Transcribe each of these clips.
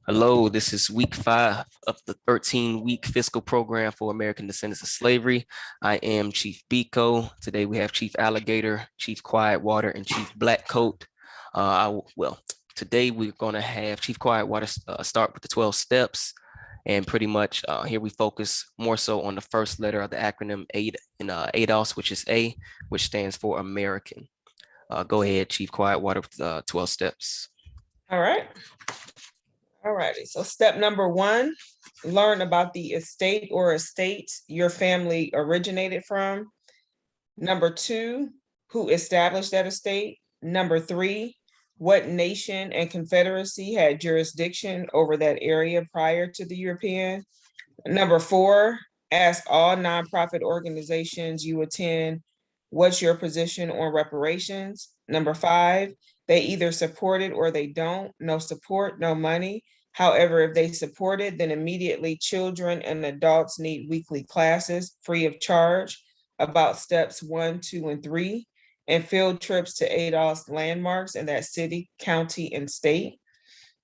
Hello, this is week 5 of the 13-week fiscal program for American Descendants of Slavery. I am Chief Biko. Today we have Chief Alligator, Chief Quiet Water, and Chief Blackcoat. Today we're going to have Chief Quiet Water start with the 12 steps. And pretty much here we focus more so on the first letter of the acronym ADOS, which is A, which stands for American. Go ahead, Chief Quiet Water, with 12 steps. All right. All righty. So step number 1, learn about the estate or estates your family originated from. Number 2, who established that estate. Number 3, what nation and confederacy had jurisdiction over that area prior to the European. Number 4, ask all nonprofit organizations you attend, what's your position on reparations? Number 5, they either support it or they don't. No support, no money. However, if they support it, then immediately children and adults need weekly classes free of charge about steps 1, 2, and 3, and field trips to ADOS landmarks in that city, county, and state.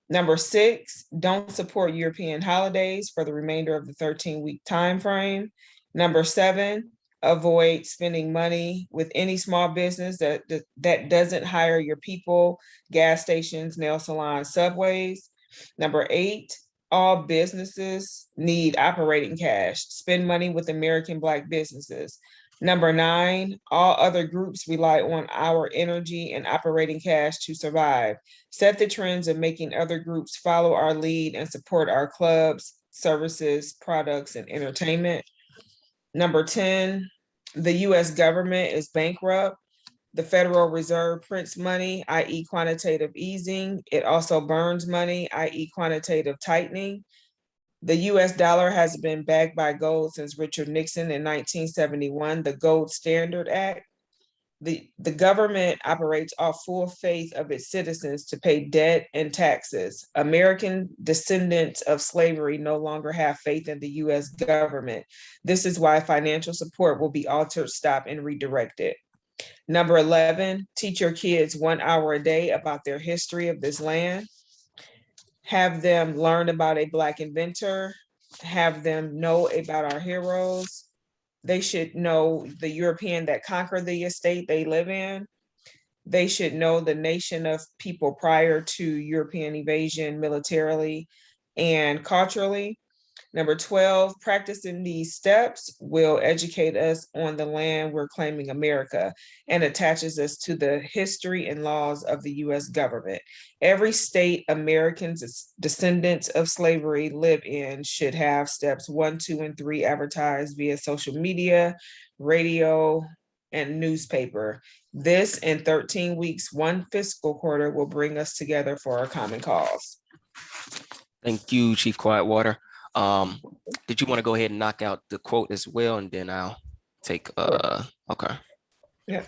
Number 6, don't support European holidays for the remainder of the 13-week time frame. Number 7, avoid spending money with any small business that doesn't hire your people, gas stations, nail salons, subways. Number 8, all businesses need operating cash. Spend money with American Black businesses. Number 9, all other groups rely on our energy and operating cash to survive. Set the trends of making other groups follow our lead and support our clubs, services, products, and entertainment. Number 10, the US government is bankrupt. The Federal Reserve prints money, i.e. quantitative easing. It also burns money, i.e. quantitative tightening. The US dollar has been backed by gold since Richard Nixon in 1971, the Gold Standard Act. The government operates off full faith of its citizens to pay debt and taxes. American descendants of slavery no longer have faith in the US government. This is why financial support will be altered, stopped, and redirected. Number 11, teach your kids 1 hour a day about their history of this land. Have them learn about a Black inventor. Have them know about our heroes. They should know the European that conquered the estate they live in. They should know the nation of people prior to European invasion militarily and culturally. Number 12, practicing these steps will educate us on the land we're claiming America and attaches us to the history and laws of the US government. Every state Americans, descendants of slavery live in should have steps 1, 2, and 3 advertised via social media, radio, and newspaper. This in 13 weeks, 1 fiscal quarter will bring us together for our common cause. Thank you, Chief Quiet Water. Did you want to go ahead and knock out the quote as well, and then I'll take okay. Yeah.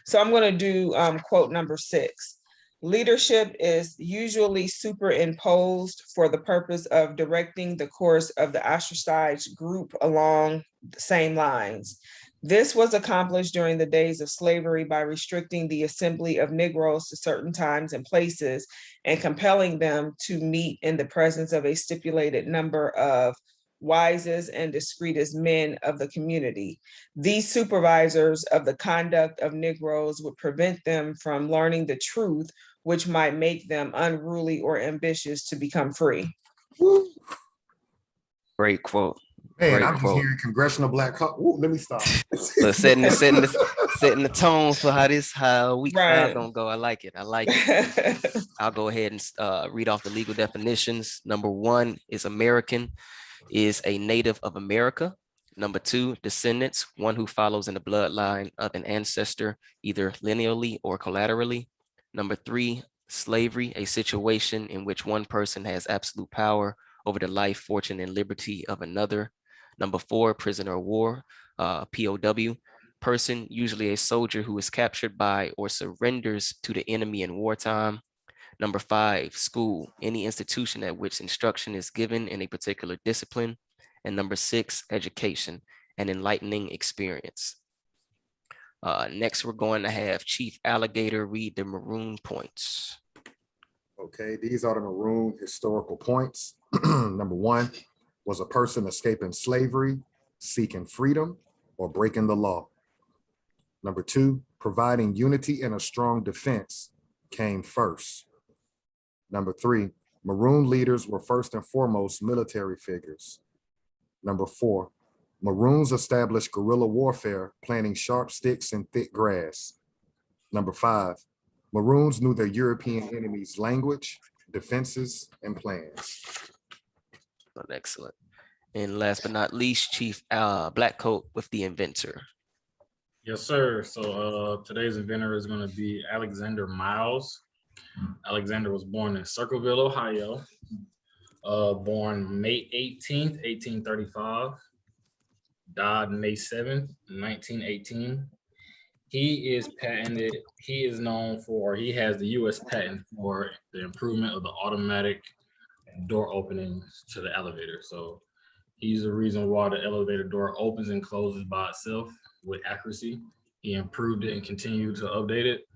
So I'm going to do quote number 6. Leadership is usually superimposed for the purpose of directing the course of the ostracized group along the same lines. This was accomplished during the days of slavery by restricting the assembly of Negroes to certain times and places and compelling them to meet in the presence of a stipulated number of wisest and discreetest men of the community. These supervisors of the conduct of Negroes would prevent them from learning the truth, which might make them unruly or ambitious to become free. Great quote. Man, Great I'm just quote. hearing congressional black. Let me stop. Look, setting the tone for how week 5 gonna go. I like it. I'll go ahead and read off the legal definitions. Number 1 is American, is a native of America. Number 2, descendants, one who follows in the bloodline of an ancestor, either lineally or collaterally. Number 3, slavery, a situation in which one person has absolute power over the life, fortune, and liberty of another. Number 4, prisoner of war, POW, person, usually a soldier who is captured by or surrenders to the enemy in wartime. Number 5, school, any institution at which instruction is given in a particular discipline. And number 6, education, an enlightening experience. Next, we're going to have Chief Alligator read the maroon points. Okay, these are the maroon historical points. Number one, was a person escaping slavery, seeking freedom, or breaking the law? Number two, providing unity and a strong defense came first. Number three, maroon leaders were first and foremost military figures. Number four, maroons established guerrilla warfare, planting sharp sticks in thick grass. Number five, maroons knew their European enemies' language, defenses, and plans. Excellent. And last but not least, Chief Blackcoat with the Inventor. Yes, sir. So today's inventor is going to be Alexander Miles. Alexander was born in Circleville, Ohio. Born May 18th, 1835. Died May 7th, 1918. He is patented. He is known for, he has the U.S. patent for the improvement of the automatic door openings to the elevator. So he's the reason why the elevator door opens and closes by itself with accuracy. He improved it and continued to update it.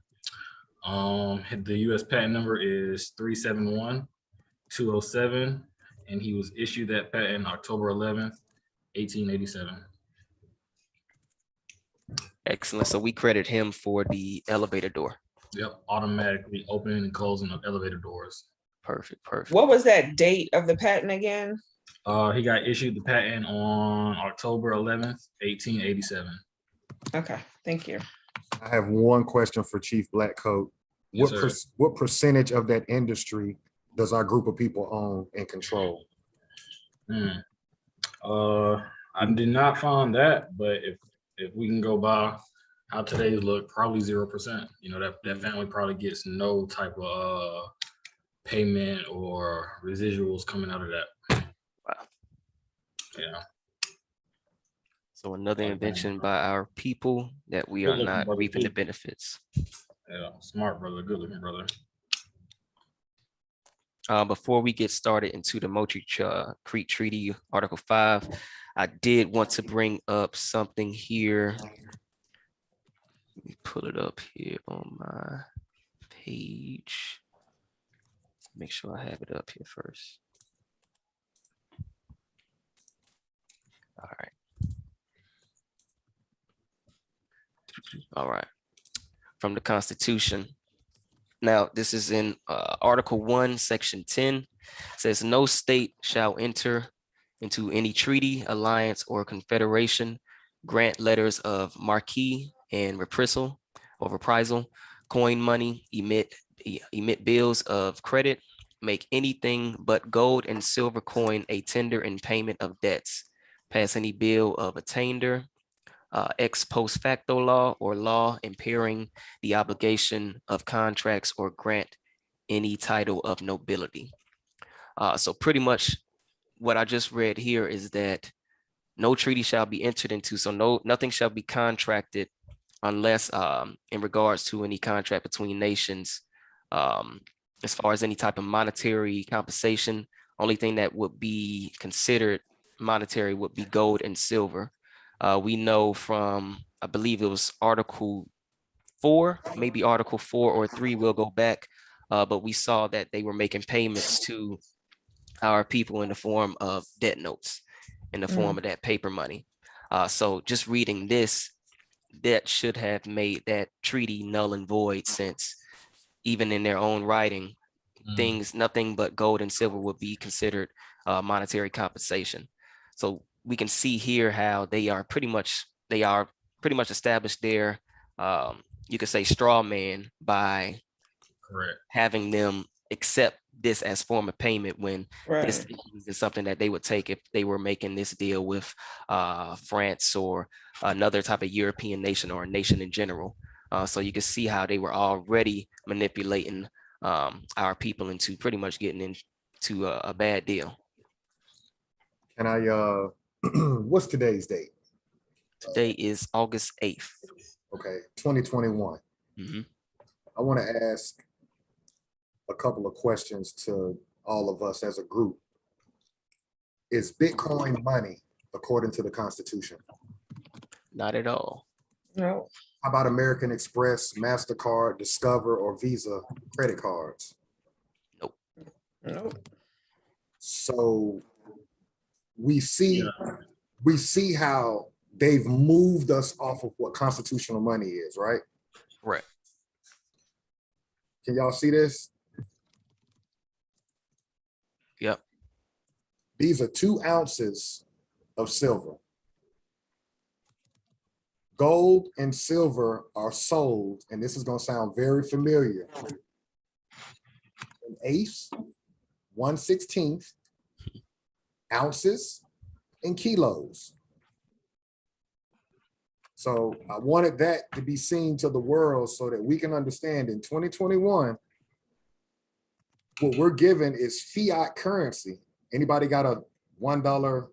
The U.S. patent number is 371207, and he was issued that patent October 11th, 1887. Excellent. So we credit him for the elevator door. Yep, automatically opening and closing of elevator doors. Perfect, perfect. What was that date of the patent again? He got issued the patent on October 11th, 1887. Okay, thank you. I have one question for Chief Blackcoat. Yes, What percentage of that industry does our group of people own and control? I did not find that, but if we can go by how today's look, probably 0%. You know, that family probably gets no type of payment or residuals coming out of that. Wow. Yeah. So another invention by our people that we Good are looking not brother, reaping the too. benefits. Yeah, smart brother, good looking brother. Before we get started into the Moultrie Creek Treaty, Article 5, I did want to bring up something here. Let me pull it up here on my page. Make sure I have it up here first. All right. All right. From the Constitution. Now, this is in Article 1, Section 10. It says, no state shall enter into any treaty, alliance, or confederation, grant letters of marque and reprisal or reprisal, coin money, emit bills of credit, make anything but gold and silver coin a tender in payment of debts, pass any bill of attainder, ex post facto law or law impairing the obligation of contracts or grant any title of nobility. So pretty much what I just read here is that no treaty shall be entered into. So nothing shall be contracted unless in regards to any contract between nations, as far as any type of monetary compensation, only thing that would be considered monetary would be gold and silver. We know from, I believe it was Article 4, maybe Article 4 or 3, we'll go back, but we saw that they were making payments to our people in the form of debt notes, in the form of that paper money. So just reading this, that should have made that treaty null and void, since even in their own writing, things, nothing but gold and silver would be considered monetary compensation. So we can see here how they are pretty much established their, you could say, straw man by having them accept this as form of payment, when this is something that they would take if they were making this deal with France or another type of European nation or a nation in general. So you can see how they were already manipulating our people into pretty much getting into a bad deal. Can I, what's today's date? Today is August 8th. Okay, 2021. I want to ask a couple of questions to all of us as a group. Is Bitcoin money according to the Constitution? Not at all. No. How about American Express, MasterCard, Discover, or Visa credit cards? Nope. Nope. So we see how they've moved us off of what constitutional money is, right? Right. Can y'all see this? Yep. These are 2 ounces of silver. Gold and silver are sold, and this is going to sound very familiar, an eighth, 1/16, ounces, and kilos. So I wanted that to be seen to the world so that we can understand in 2021, what we're given is fiat currency. Anybody got a $1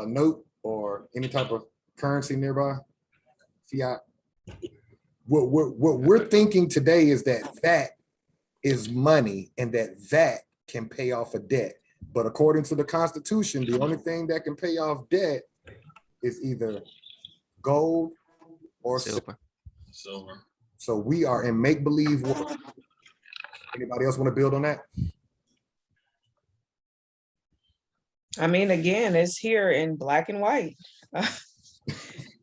note or any type of currency nearby? Fiat. What we're thinking today is that is money and that can pay off a debt. But according to the Constitution, the only thing that can pay off debt is either gold or silver. So we are in make-believe world. Anybody else want to build on that? I mean, again, it's here in black and white.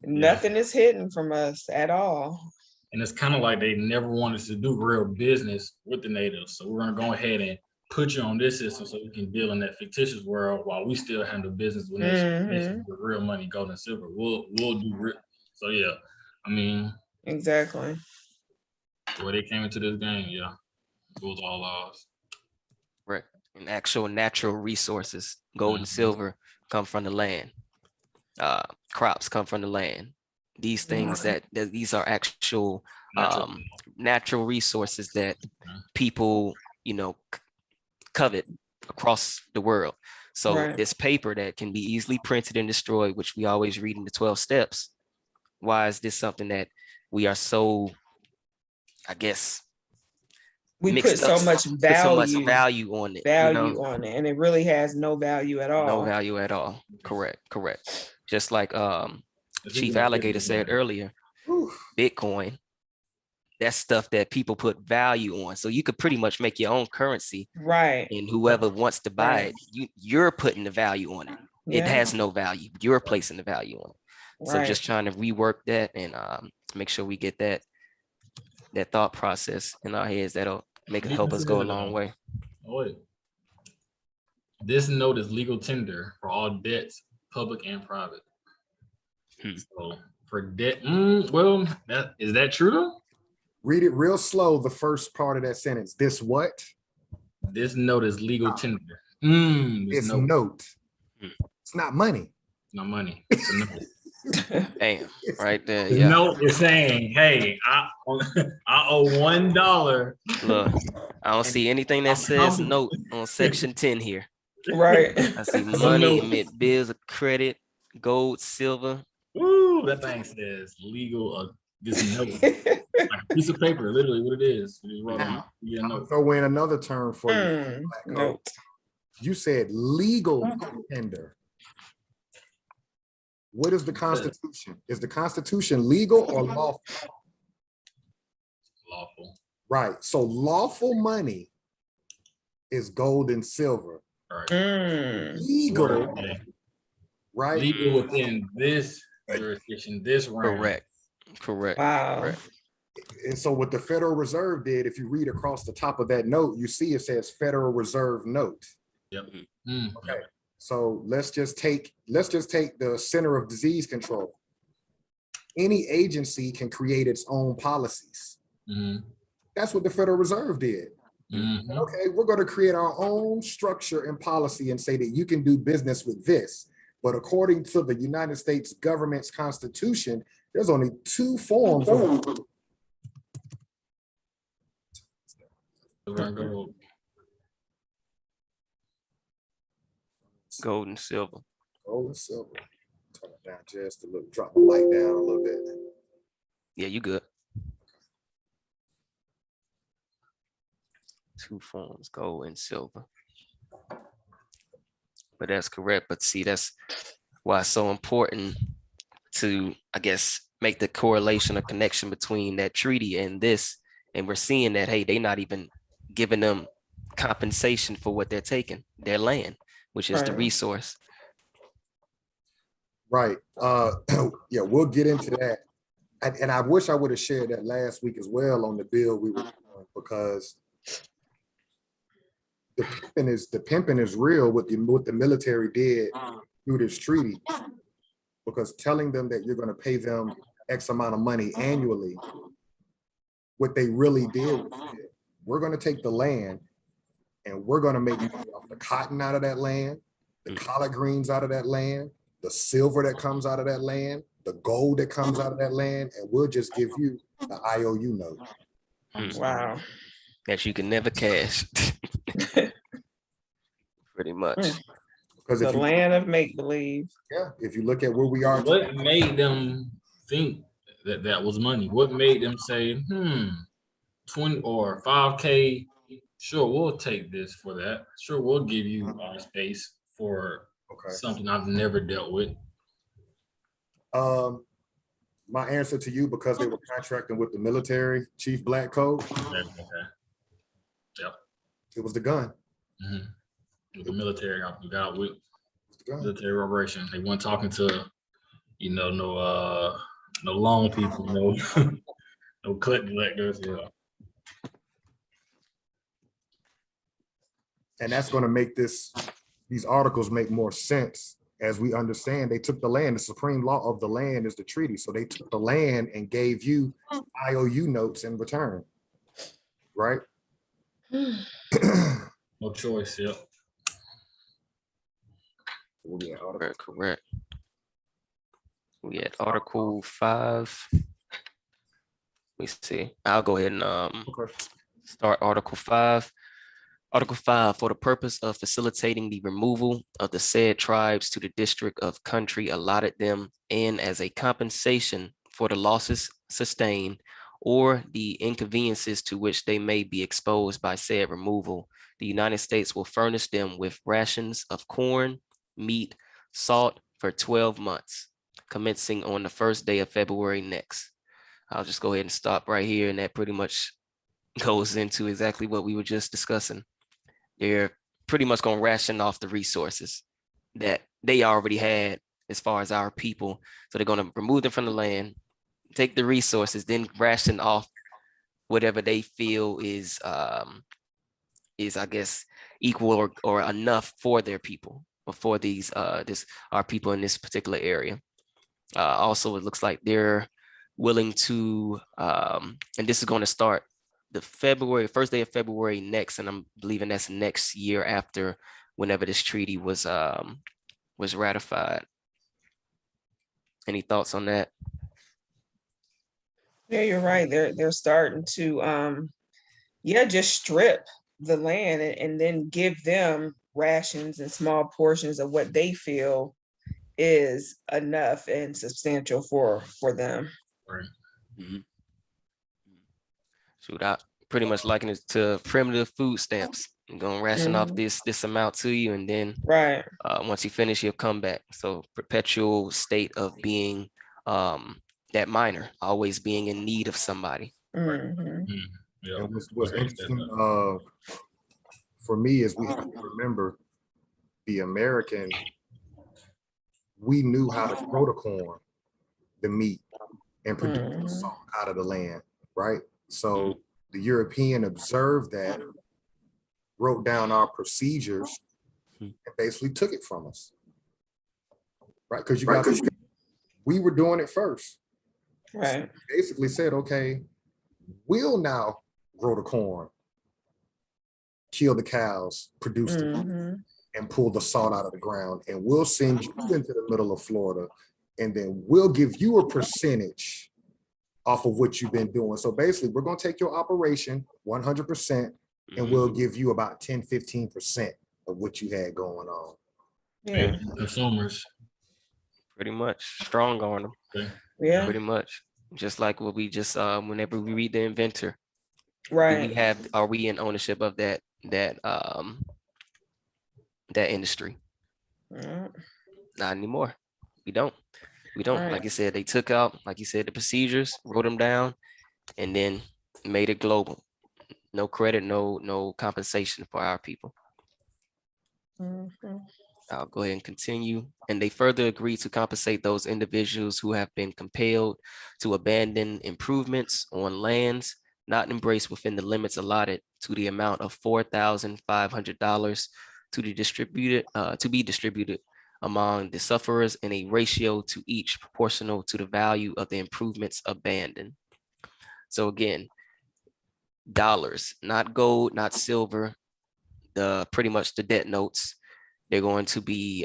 Nothing is hidden from us at all. And it's kind of like they never wanted to do real business with the natives. So we're going to go ahead and put you on this system so we can deal in that fictitious world while we still handle business with nations with real money, gold and silver. We'll do real. So yeah, I mean, exactly. The way they came into this game, yeah, it was all ours. Right. And actual natural resources, gold and silver, come from the land. Crops come from the land. These things that these are actual natural resources that people, covet across the world. So this paper that can be easily printed and destroyed, which we always read in the 12 steps. Why is this something that we are so, I guess, we put so much value on it, and it really has no value at all. No value at all. Correct. Just like Chief Alligator said earlier, Bitcoin, that's stuff that people put value on. So you could pretty much make your own currency, right? And whoever wants to buy it, you're putting the value on it. It has no value. You're placing the value on it. So just trying to rework that and make sure we get that thought process in our heads. That'll help us go a long way. This note is legal tender for all debts, public and private. So for debt, well, is that true though? Read it real slow, the first part of that sentence. This what? This note is legal tender. It's note. It's not money. It's not money. It's a note. Damn, right there. The note is saying, hey, I owe $1. Look, I don't see anything that says note on section 10 here. Right. I see money, emit bills of credit, gold, silver. Ooh, that thing says legal. This note, like a piece of paper, literally what it is. I'll throw in another term for you. Note. You said legal tender. What is the Constitution? Is the Constitution legal or lawful? Lawful. Right. So lawful money is gold and silver. Right. Legal. Right. Legal within this jurisdiction, this realm. Correct. Wow. Correct. And so what the Federal Reserve did, if you read across the top of that note, you see it says Federal Reserve note. Yep. Okay. So let's just take the Center of Disease Control. Any agency can create its own policies. That's what the Federal Reserve did. Okay, we're going to create our own structure and policy and say that you can do business with this. But according to the United States government's constitution, there's only 2 forms of gold and silver. Gold and silver. Turn it down just a little, drop the light down a little bit. Yeah, you good. 2 forms, gold and silver. But that's correct. But see, that's why it's so important to, I guess, make the correlation or connection between that treaty and this. And we're seeing that, hey, they're not even giving them compensation for what they're taking, their land, which is the Right. resource. Right. Yeah, we'll get into that. And I wish I would have shared that last week as well on the bill we were doing, because the pimping is real. What the military did through this treaty, because telling them that you're going to pay them X amount of money annually, what they really did was, we're going to take the land and we're going to make money off the cotton out of that land, the collard greens out of that land, the silver that comes out of that land, the gold that comes out of that land, and we'll just give you the IOU note. Wow. That you can never cash. Pretty much. Because The if you, land of make believe. yeah, if you look at where we are, What made them think that that was money? What made them say, 20 or 5K? Sure, we'll take this for that. Sure, we'll give you our space for something I've never dealt with. My answer to you, because they were contracting with the military, Chief Black Code. Okay. Yep. It was the gun. With the military, I got with military operation. They weren't talking to, no loan people, no cut collectors. Yeah. And that's going to make these articles make more sense as we understand. They took the land. The supreme law of the land is the treaty. So they took the land and gave you IOU notes in return, right? No choice. Yep. Correct. We had Article 5. Let me see. I'll go ahead and start Article 5. Article 5, for the purpose of facilitating the removal of the said tribes to the district of country allotted them, and as a compensation for the losses sustained or the inconveniences to which they may be exposed by said removal, the United States will furnish them with rations of corn, meat, salt for 12 months, commencing on the first day of February next. I'll just go ahead and stop right here, and that pretty much goes into exactly what we were just discussing. They're pretty much going to ration off the resources that they already had as far as our people. So they're going to remove them from the land, take the resources, then ration off whatever they feel is I guess, equal or enough for their people, or for our people in this particular area. Also, it looks like they're willing to, and this is going to start the first day of February next, and I'm believing that's next year after whenever this treaty was ratified. Any thoughts on that? Yeah, you're right. They're starting to just strip the land and then give them rations and small portions of what they feel is enough and substantial for them. Right. So without pretty much liking it to primitive food stamps. I'm gonna ration off this amount to you, and then once you finish, you'll come back. So perpetual state of being that minor, always being in need of somebody. Yeah. And what's interesting for me is we have to remember the American, we knew how to grow the corn, the meat, and produce the salt out of the land, right? So the European observed that, wrote down our procedures, and basically took it from us, right? Because we were doing it first. Right. So basically said, okay, we'll now grow the corn, kill the cows, produce the meat, and pull the salt out of the ground, and we'll send you into the middle of Florida, and then we'll give you a percentage off of what you've been doing. So basically, we're going to take your operation 100%, and we'll give you about 10-15% of what you had going on. Yeah. Consumers. Pretty much strong on them. Okay. Yeah. Pretty much. Just like what we just whenever we read the Inventor. Right. Are we in ownership of that industry? Not anymore. We don't. Right. Like you said, they took out, like you said, the procedures, wrote them down, and then made it global. No credit, no compensation for our people. I'll go ahead and continue. And they further agree to compensate those individuals who have been compelled to abandon improvements on lands not embraced within the limits allotted to the amount of $4,500 to be distributed among the sufferers in a ratio to each proportional to the value of the improvements abandoned. So again, dollars, not gold, not silver, pretty much the debt notes. They're going to be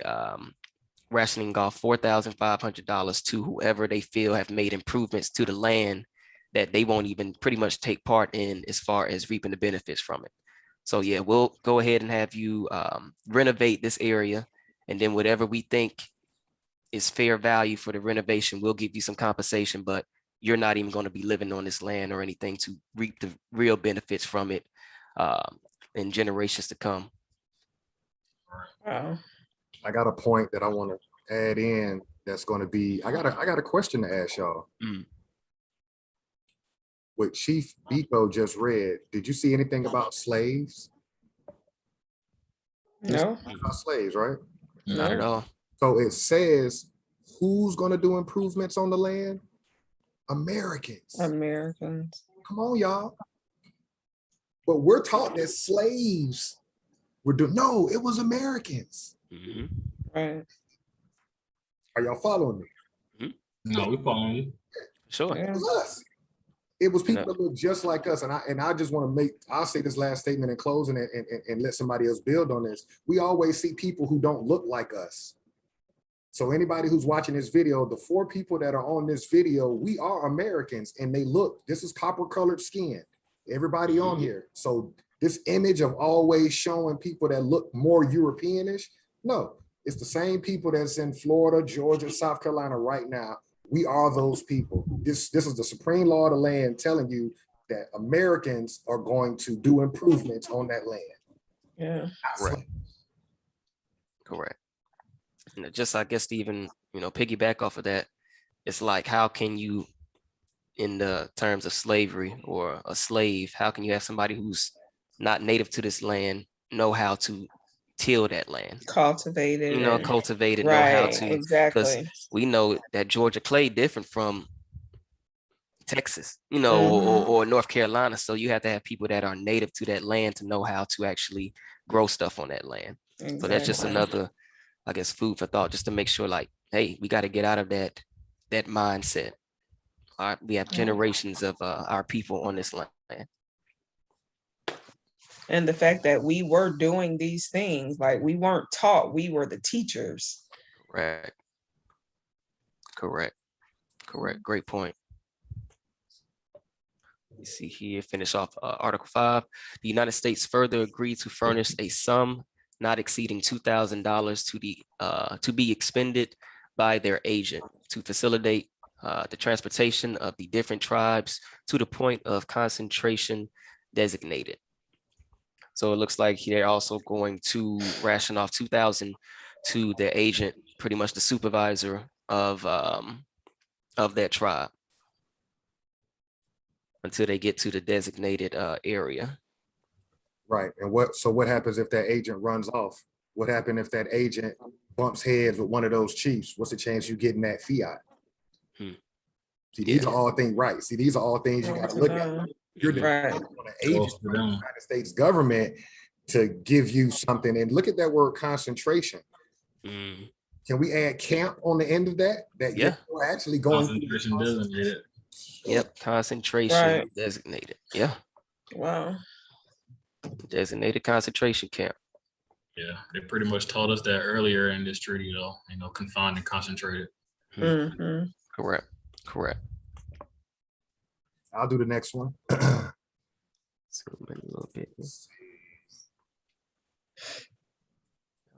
rationing off $4,500 to whoever they feel have made improvements to the land that they won't even pretty much take part in as far as reaping the benefits from it. So yeah, we'll go ahead and have you renovate this area, and then whatever we think is fair value for the renovation, we'll give you some compensation, but you're not even going to be living on this land or anything to reap the real benefits from it in generations to come. Wow. I got a point that I want to add in. That's going to be. I got a question to ask y'all. What Chief Biko just read. Did you see anything about slaves? No. About slaves, right? Not at all. So it says, who's going to do improvements on the land? Americans. Americans. Come on, y'all. But we're taught that slaves were doing. No, it was Americans. Right. Are y'all following me? No, we following you. Sure. It was us. It was people that look just like us. And I just want to I'll say this last statement in closing and let somebody else build on this. We always see people who don't look like us. So anybody who's watching this video, the 4 people that are on this video, we are Americans, and this is copper colored skin, everybody on here. So this image of always showing people that look more Europeanish, no, it's the same people that's in Florida, Georgia, South Carolina right now. We are those people. This is the supreme law of the land telling you that Americans are going to do improvements on that land. Yeah. Correct. And just, I guess, to even, piggyback off of that, it's like, how can you, in the terms of slavery or a slave, how can you have somebody who's not native to this land know how to till that land? Cultivate it. Cultivate it, Right, know how to. exactly. Because we know that Georgia clay different from Texas, Mhm. or North Carolina. So you have to have people that are native to that land to know how to actually grow stuff on that land. Exactly. So that's just another, I guess, food for thought, just to make sure, like, hey, we got to get out of that mindset. All right, we have generations of our people on this land. And the fact that we were doing these things, like we weren't taught, we were the teachers. Correct. Great point. You see here, finish off Article 5. The United States further agreed to furnish a sum not exceeding $2,000 to be expended by their agent to facilitate the transportation of the different tribes to the point of concentration designated. So it looks like they're also going to ration off $2,000 to their agent, pretty much the supervisor of that tribe, until they get to the designated area. Right. And what happens if that agent runs off? What happens if that agent bumps heads with one of those chiefs? What's the chance you getting that fiat? See, these are all things, right? See, these are all things you got to look at. You're depending on an agent of the United States government to give you something. And look at that word concentration. Can we add camp on the end of that? You're actually going concentration designated. Yep, concentration designated. Yeah. Wow. Designated concentration camp. Yeah, they pretty much taught us that earlier in this treaty, though. Confined and concentrated. Correct. I'll do the next one. Zoom in a little bit.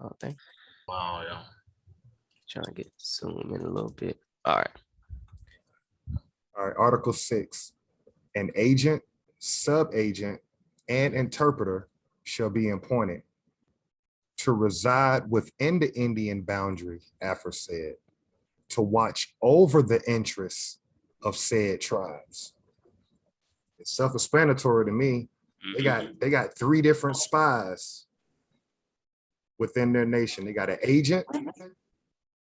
Oh, thank you. Wow, yeah. Trying to get zoom in a little bit. All right. Article 6. An agent, sub-agent, and interpreter shall be appointed to reside within the Indian boundary, aforesaid, to watch over the interests of said tribes. It's self-explanatory to me. They got 3 different spies within their nation. They got an agent,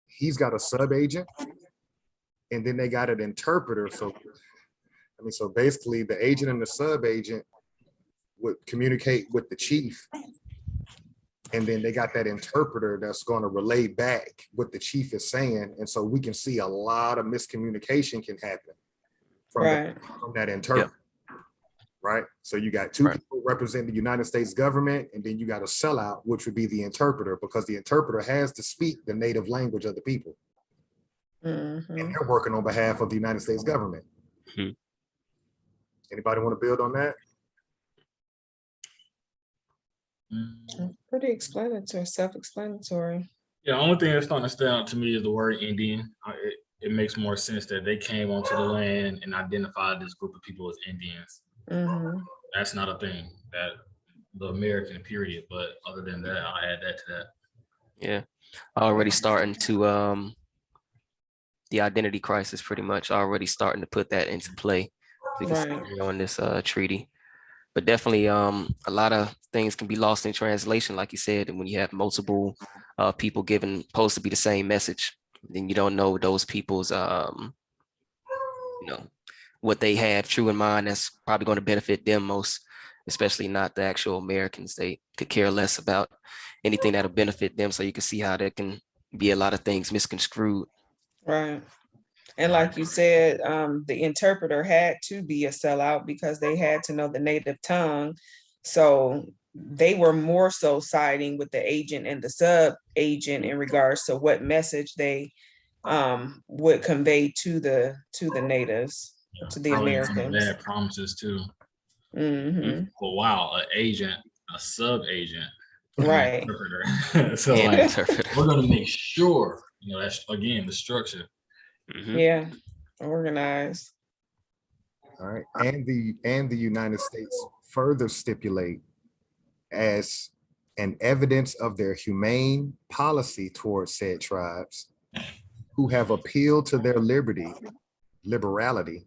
he's got a sub-agent, and then they got an interpreter. So so basically the agent and the sub-agent would communicate with the chief, and then they got that interpreter that's going to relay back what the chief is saying. And so we can see a lot of miscommunication can happen from that interpreter. Right? So you got 2 people representing the United States government, and then you got a sellout, which would be the interpreter, because the interpreter has to speak the native language of the people. And they're working on behalf of the United States government. Anybody want to build on that? Pretty explanatory, self-explanatory. Yeah, the only thing that's starting to stand out to me is the word Indian. It makes more sense that they came onto the land and identified this group of people as Indians. That's not a thing that the American period, but other than that, I'll add that to that. Yeah, already starting to the identity crisis, pretty much already starting to put that into play. We can see on this treaty, but definitely a lot of things can be lost in translation, like you said. And when you have multiple people giving supposed to be the same message, then you don't know those people's what they have true in mind that's probably going to benefit them most, especially not the actual Americans. They could care less about anything that'll benefit them. So you can see how there can be a lot of things misconstrued. Right. And like you said, the interpreter had to be a sellout because they had to know the native tongue. So they were more so siding with the agent and the sub-agent in regards to what message they would convey to the natives. To the Americans. Bad promises too. For wow, an agent, a sub-agent, right? Interpreter. So we're gonna make sure, that's again the structure. Yeah, organized. All right, and the United States further stipulate as an evidence of their humane policy towards said tribes who have appealed to their liberality,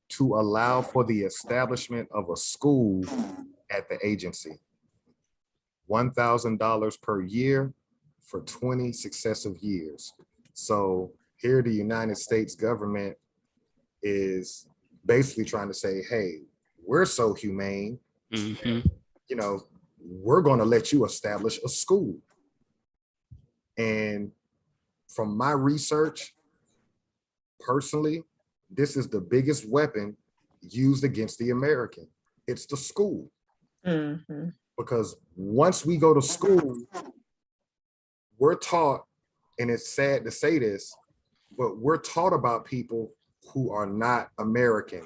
to allow for the establishment of a school at the agency. $1,000 per year for 20 successive years. So here the United States government is basically trying to say, hey, we're so humane, we're going to let you establish a school. And from my research, personally, this is the biggest weapon used against the American. It's the school. Because once we go to school, we're taught, and it's sad to say this, but we're taught about people who are not American.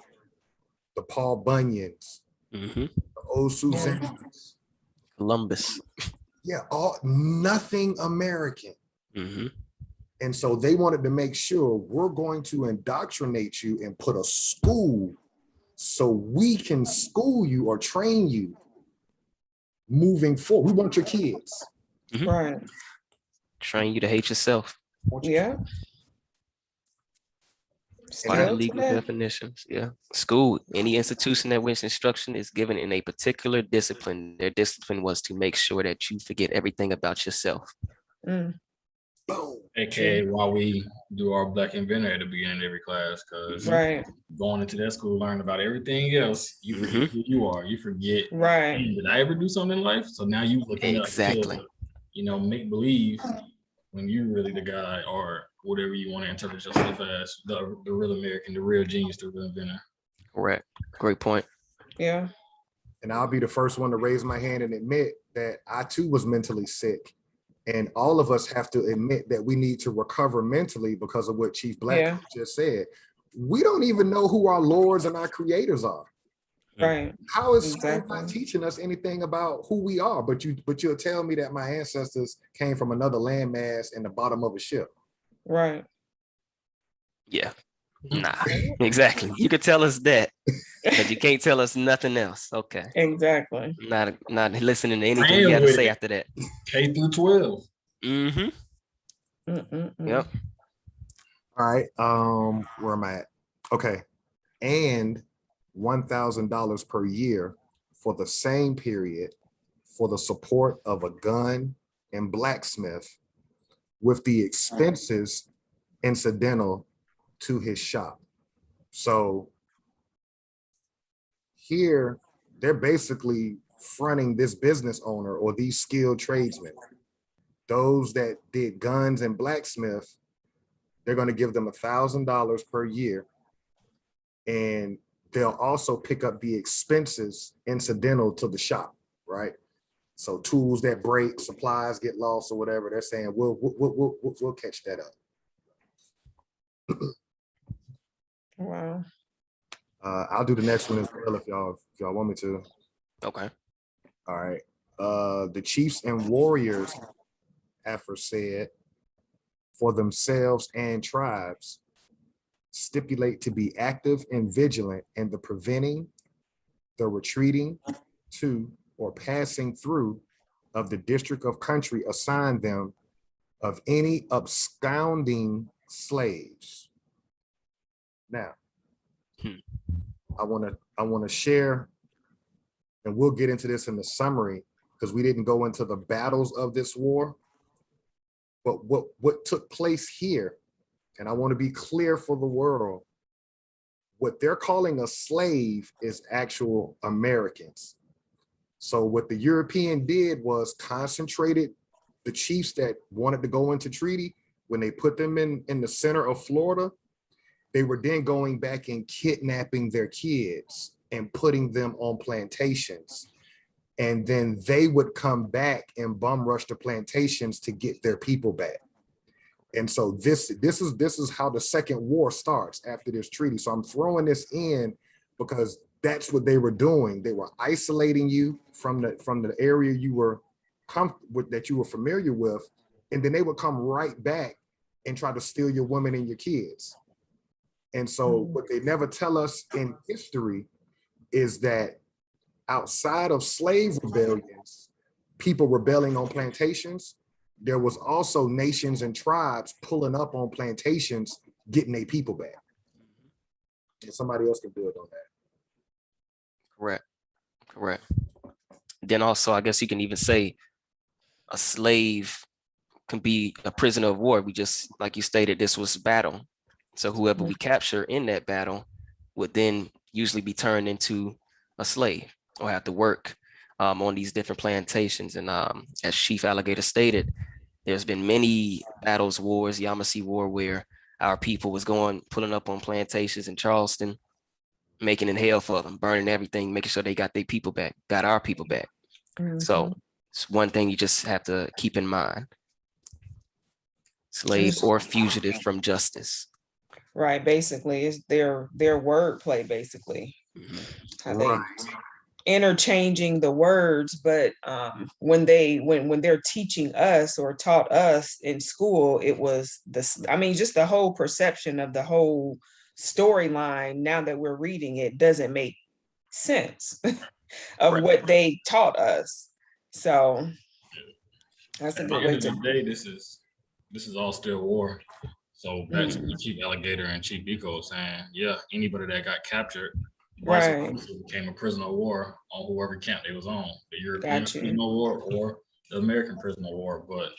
The Paul Bunyans, the old Susans, Columbus. Yeah, nothing American. And so they wanted to make sure we're going to indoctrinate you and put a school so we can school you or train you moving forward. We want your kids. Right. Train you to hate yourself. Yeah. By legal definitions. Yeah. School, any institution at which instruction is given in a particular discipline, their discipline was to make sure that you forget everything about yourself. Boom. AKA why we do our Black Inventor at the beginning of every class, because going into that school, learn about everything else. You forget who you are. You forget, hey, did I ever do something in life? So now you looking up to, make believe when you really the guy or whatever you want to interpret yourself as, the real American, the real genius, the real inventor. Correct. Great point. Yeah. And I'll be the first one to raise my hand and admit that I too was mentally sick. And all of us have to admit that we need to recover mentally because of what Chief Black just said. We don't even know who our lords and our creators are. Right. How is school not teaching us anything about who we are? But you'll tell me that my ancestors came from another landmass in the bottom of a ship. Right. Yeah. Nah, exactly. You could tell us that, but you can't tell us nothing else. Okay. Exactly. Not listening to anything you got to say after that. K through 12. Yep. All right. Where am I at? Okay. And $1,000 per year for the same period for the support of a gun and blacksmith with the expenses incidental to his shop. So here, they're basically fronting this business owner or these skilled tradesmen. Those that did guns and blacksmith, they're going to give them $1,000 per year. And they'll also pick up the expenses incidental to the shop, right? So tools that break, supplies get lost or whatever, they're saying, we'll catch that up. Wow. I'll do the next one as well if y'all want me to. Okay. All right. The chiefs and warriors aforesaid for themselves and tribes stipulate to be active and vigilant in the preventing, the retreating to, or passing through of the district of country assigned them of any absconding slaves. Now, I want to share, and we'll get into this in the summary because we didn't go into the battles of this war. But what took place here, and I want to be clear for the world, what they're calling a slave is actual Americans. So what the European did was concentrated the chiefs that wanted to go into treaty. When they put them in the center of Florida, they were then going back and kidnapping their kids and putting them on plantations. And then they would come back and bum rush the plantations to get their people back. And so this is how the second war starts after this treaty. So I'm throwing this in because that's what they were doing. They were isolating you from the area you were that you were familiar with, and then they would come right back and try to steal your women and your kids. And so what they never tell us in history is that outside of slave rebellions, people rebelling on plantations, there was also nations and tribes pulling up on plantations, getting their people back. And somebody else can build on that. Correct. Then also, I guess you can even say a slave can be a prisoner of war. We just, like you stated, this was battle. So whoever we capture in that battle would then usually be turned into a slave or have to work on these different plantations. And as Chief Alligator stated, there's been many battles, wars, Yamasee War, where our people was pulling up on plantations in Charleston, making it hell for them, burning everything, making sure they got their people back, got our people back. So it's one thing you just have to keep in mind. Slave or fugitive from justice. Right, basically, it's their wordplay, basically. How they interchanging the words, but when they're teaching us or taught us in school, it was this, I mean, just the whole perception of the whole storyline, now that we're reading it, doesn't make sense of what they taught us. So that's a good way to. At the end of the day, this is all still war. So back to what Chief Alligator and Chief Biko was saying, yeah, anybody that got captured became a prisoner of war on whoever camp they was on, the European prisoner of war or the American prisoner of war. But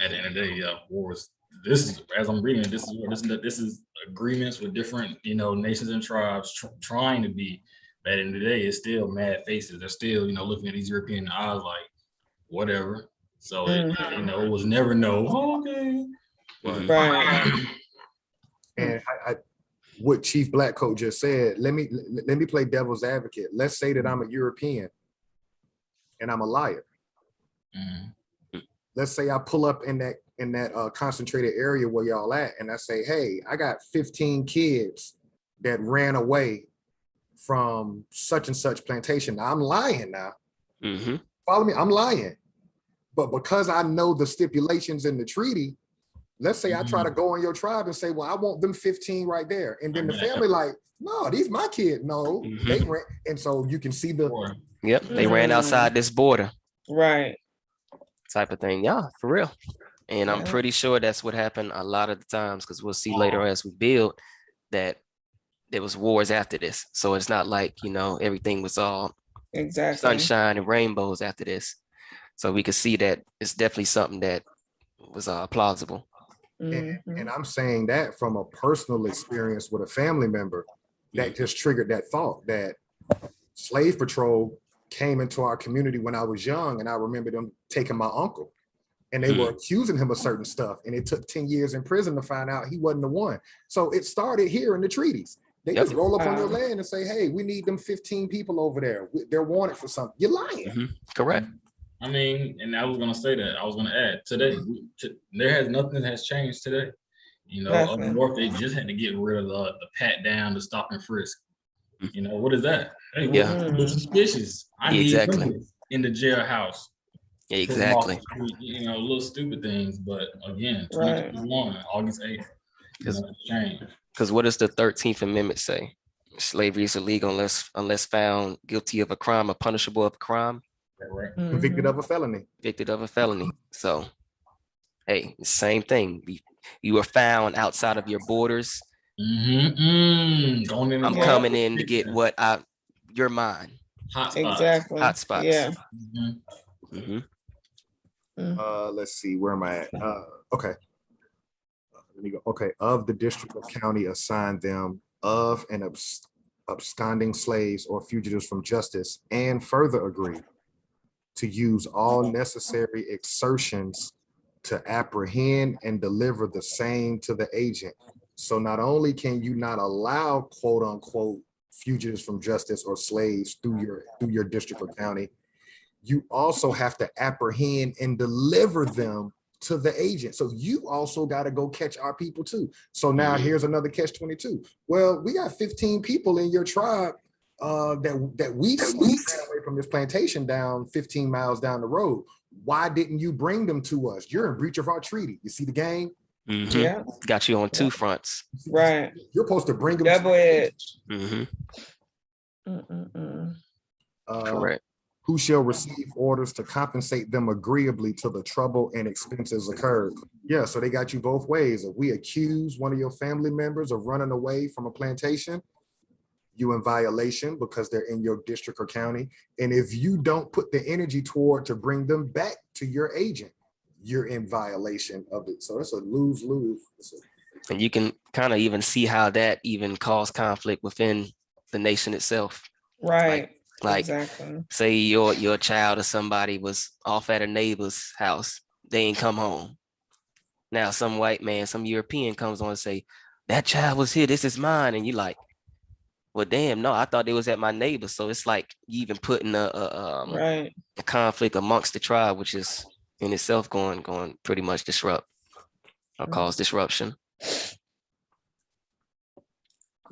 at the end of the day, yeah, wars. This is, as I'm reading, this is agreements with different, nations and tribes trying to be. But at the end of the day, it's still mad faces. They're still, looking at these European eyes like, whatever. So it was never no. Oh, okay. Right. And what Chief Blackcoat just said, let me play devil's advocate. Let's say that I'm a European and I'm a liar. Let's say I pull up in that concentrated area where y'all at, and I say, hey, I got 15 kids that ran away from such and such plantation. Now, I'm lying now. Follow me, I'm lying. But because I know the stipulations in the treaty, let's say I try to go on your tribe and say, well, I want them 15 right there. And then the family like, no, these my kids. No, they ran. And so you can see the. Yep, they ran outside this border. Right. Type of thing. Yeah, for real. And I'm pretty sure that's what happened a lot of the times, because we'll see later as we build that there was wars after this. So it's not like, everything was all Exactly. sunshine and rainbows after this. So we could see that it's definitely something that was plausible. And I'm saying that from a personal experience with a family member that just triggered that thought that slave patrol came into our community when I was young, and I remember them taking my uncle, and they were accusing him of certain stuff, and it took 10 years in prison to find out he wasn't the one. So it started here in the treaties. They just roll up on your land and say, hey, we need them 15 people over there. They're wanted for something. You're lying. Correct. I mean, and I was gonna say that. I was gonna add today, nothing has changed today. You know, up north, they just had to get rid of the pat down, the stop and frisk. You know, what is that? Hey, we're suspicious. I need them in the jailhouse. Exactly. You know, little stupid things, but again, 2021, August 8th, change. Because what does the 13th Amendment say? Slavery is illegal unless found guilty of a crime or punishable of a crime. Right. Convicted of a felony. Convicted of a felony. So, hey, same thing. You were found outside of your borders. I'm coming in to get what you're mine. Hot spots. Exactly. Hot spots. Yeah. Let's see, where am I at? Okay. Let me go. Okay. Of the district or county assigned them of and absconding slaves or fugitives from justice, and further agree to use all necessary exertions to apprehend and deliver the same to the agent. So not only can you not allow quote unquote fugitives from justice or slaves through your district or county, you also have to apprehend and deliver them to the agent. So you also got to go catch our people too. So now here's another catch 22. Well, we got 15 people in your tribe that we away from this plantation down 15 miles down the road. Why didn't you bring them to us? You're in breach of our treaty. You see the game? Yeah. Got you on two fronts. Right. You're supposed to bring them. Double edge. Correct. Who shall receive orders to compensate them agreeably to the trouble and expenses occurred. Yeah, so they got you both ways. If we accuse one of your family members of running away from a plantation, you in violation because they're in your district or county. And if you don't put the energy toward to bring them back to your agent, you're in violation of it. So it's a lose-lose. And you can kind of even see how that even caused conflict within the nation itself. Right. Like exactly. Say your child or somebody was off at a neighbor's house. They ain't come home. Now some white man, some European comes on and say, that child was here, this is mine. And you like, well, damn, no, I thought they was at my neighbor. So it's like you even putting a conflict amongst the tribe, which is in itself going pretty much disrupt or cause disruption.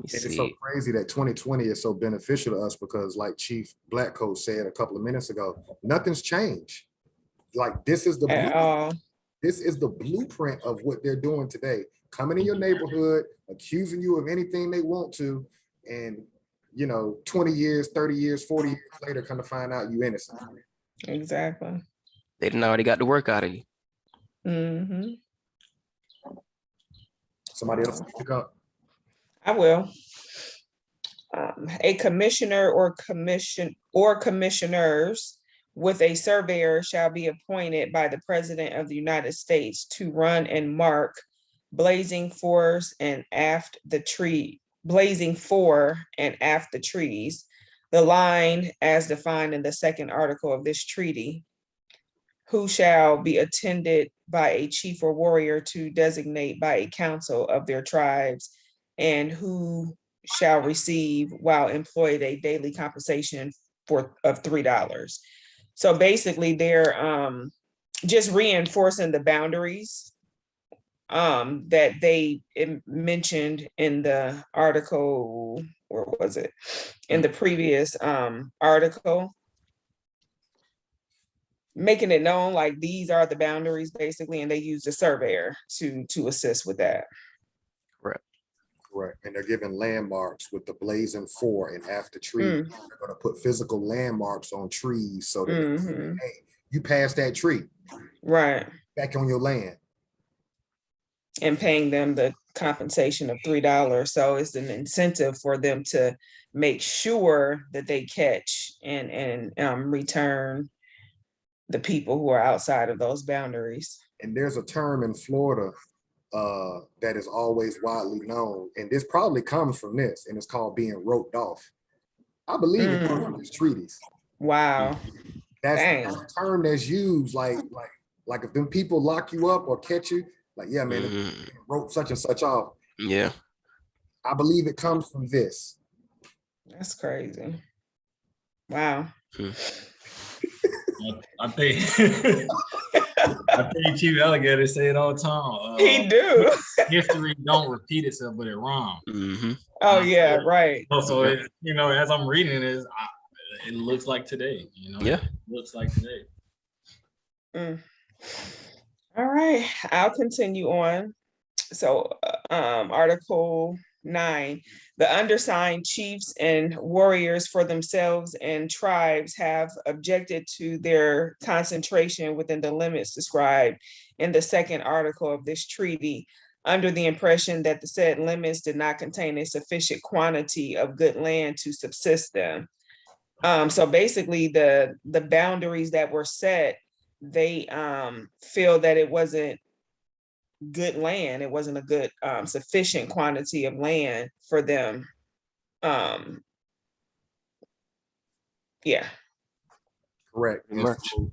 It's so crazy that 2020 is so beneficial to us because, like Chief Blackcoat said a couple of minutes ago, nothing's changed. Like this is the blueprint of what they're doing today. Coming in your neighborhood, accusing you of anything they want to, and 20 years, 30 years, 40 years later, come to find out you innocent. Exactly. They didn't already got the work out of you. Somebody else pick up. I will. A commissioner or commissioners with a surveyor shall be appointed by the President of the United States to run and mark blazing for and aft the trees, the line as defined in the second article of this treaty, who shall be attended by a chief or warrior to designate by a council of their tribes, and who shall receive while employed a daily compensation of $3. So basically they're just reinforcing the boundaries that they mentioned in the article, or was it in the previous article, making it known like these are the boundaries basically, and they use the surveyor to assist with that. Right, and they're given landmarks with the blazing for and after trees. They're going to put physical landmarks on trees so that hey, you passed that tree, right, back on your land. and paying them the compensation of $3. So it's an incentive for them to make sure that they catch and return the people who are outside of those boundaries. And there's a term in Florida that is always widely known, and this probably comes from this, and it's called being roped off. I believe it comes from these treaties. Wow. That's a term that's used, like if them people lock you up or catch you, like, yeah, man, rope such and such off. Yeah. I believe it comes from this. That's crazy. Wow. I think Chief Alligator say it all the time. He do. History don't repeat itself, but it wrong. Oh yeah, right. So it, you know, as I'm reading this, it looks like today. You know, yeah, it looks like today. All right, I'll continue on. So, Article 9, the undersigned chiefs and warriors for themselves and tribes have objected to their concentration within the limits described in the second article of this treaty, under the impression that the said limits did not contain a sufficient quantity of good land to subsist them. So basically, the boundaries that were set, they feel that it wasn't good land. It wasn't a good sufficient quantity of land for them. Yeah. Correct. So,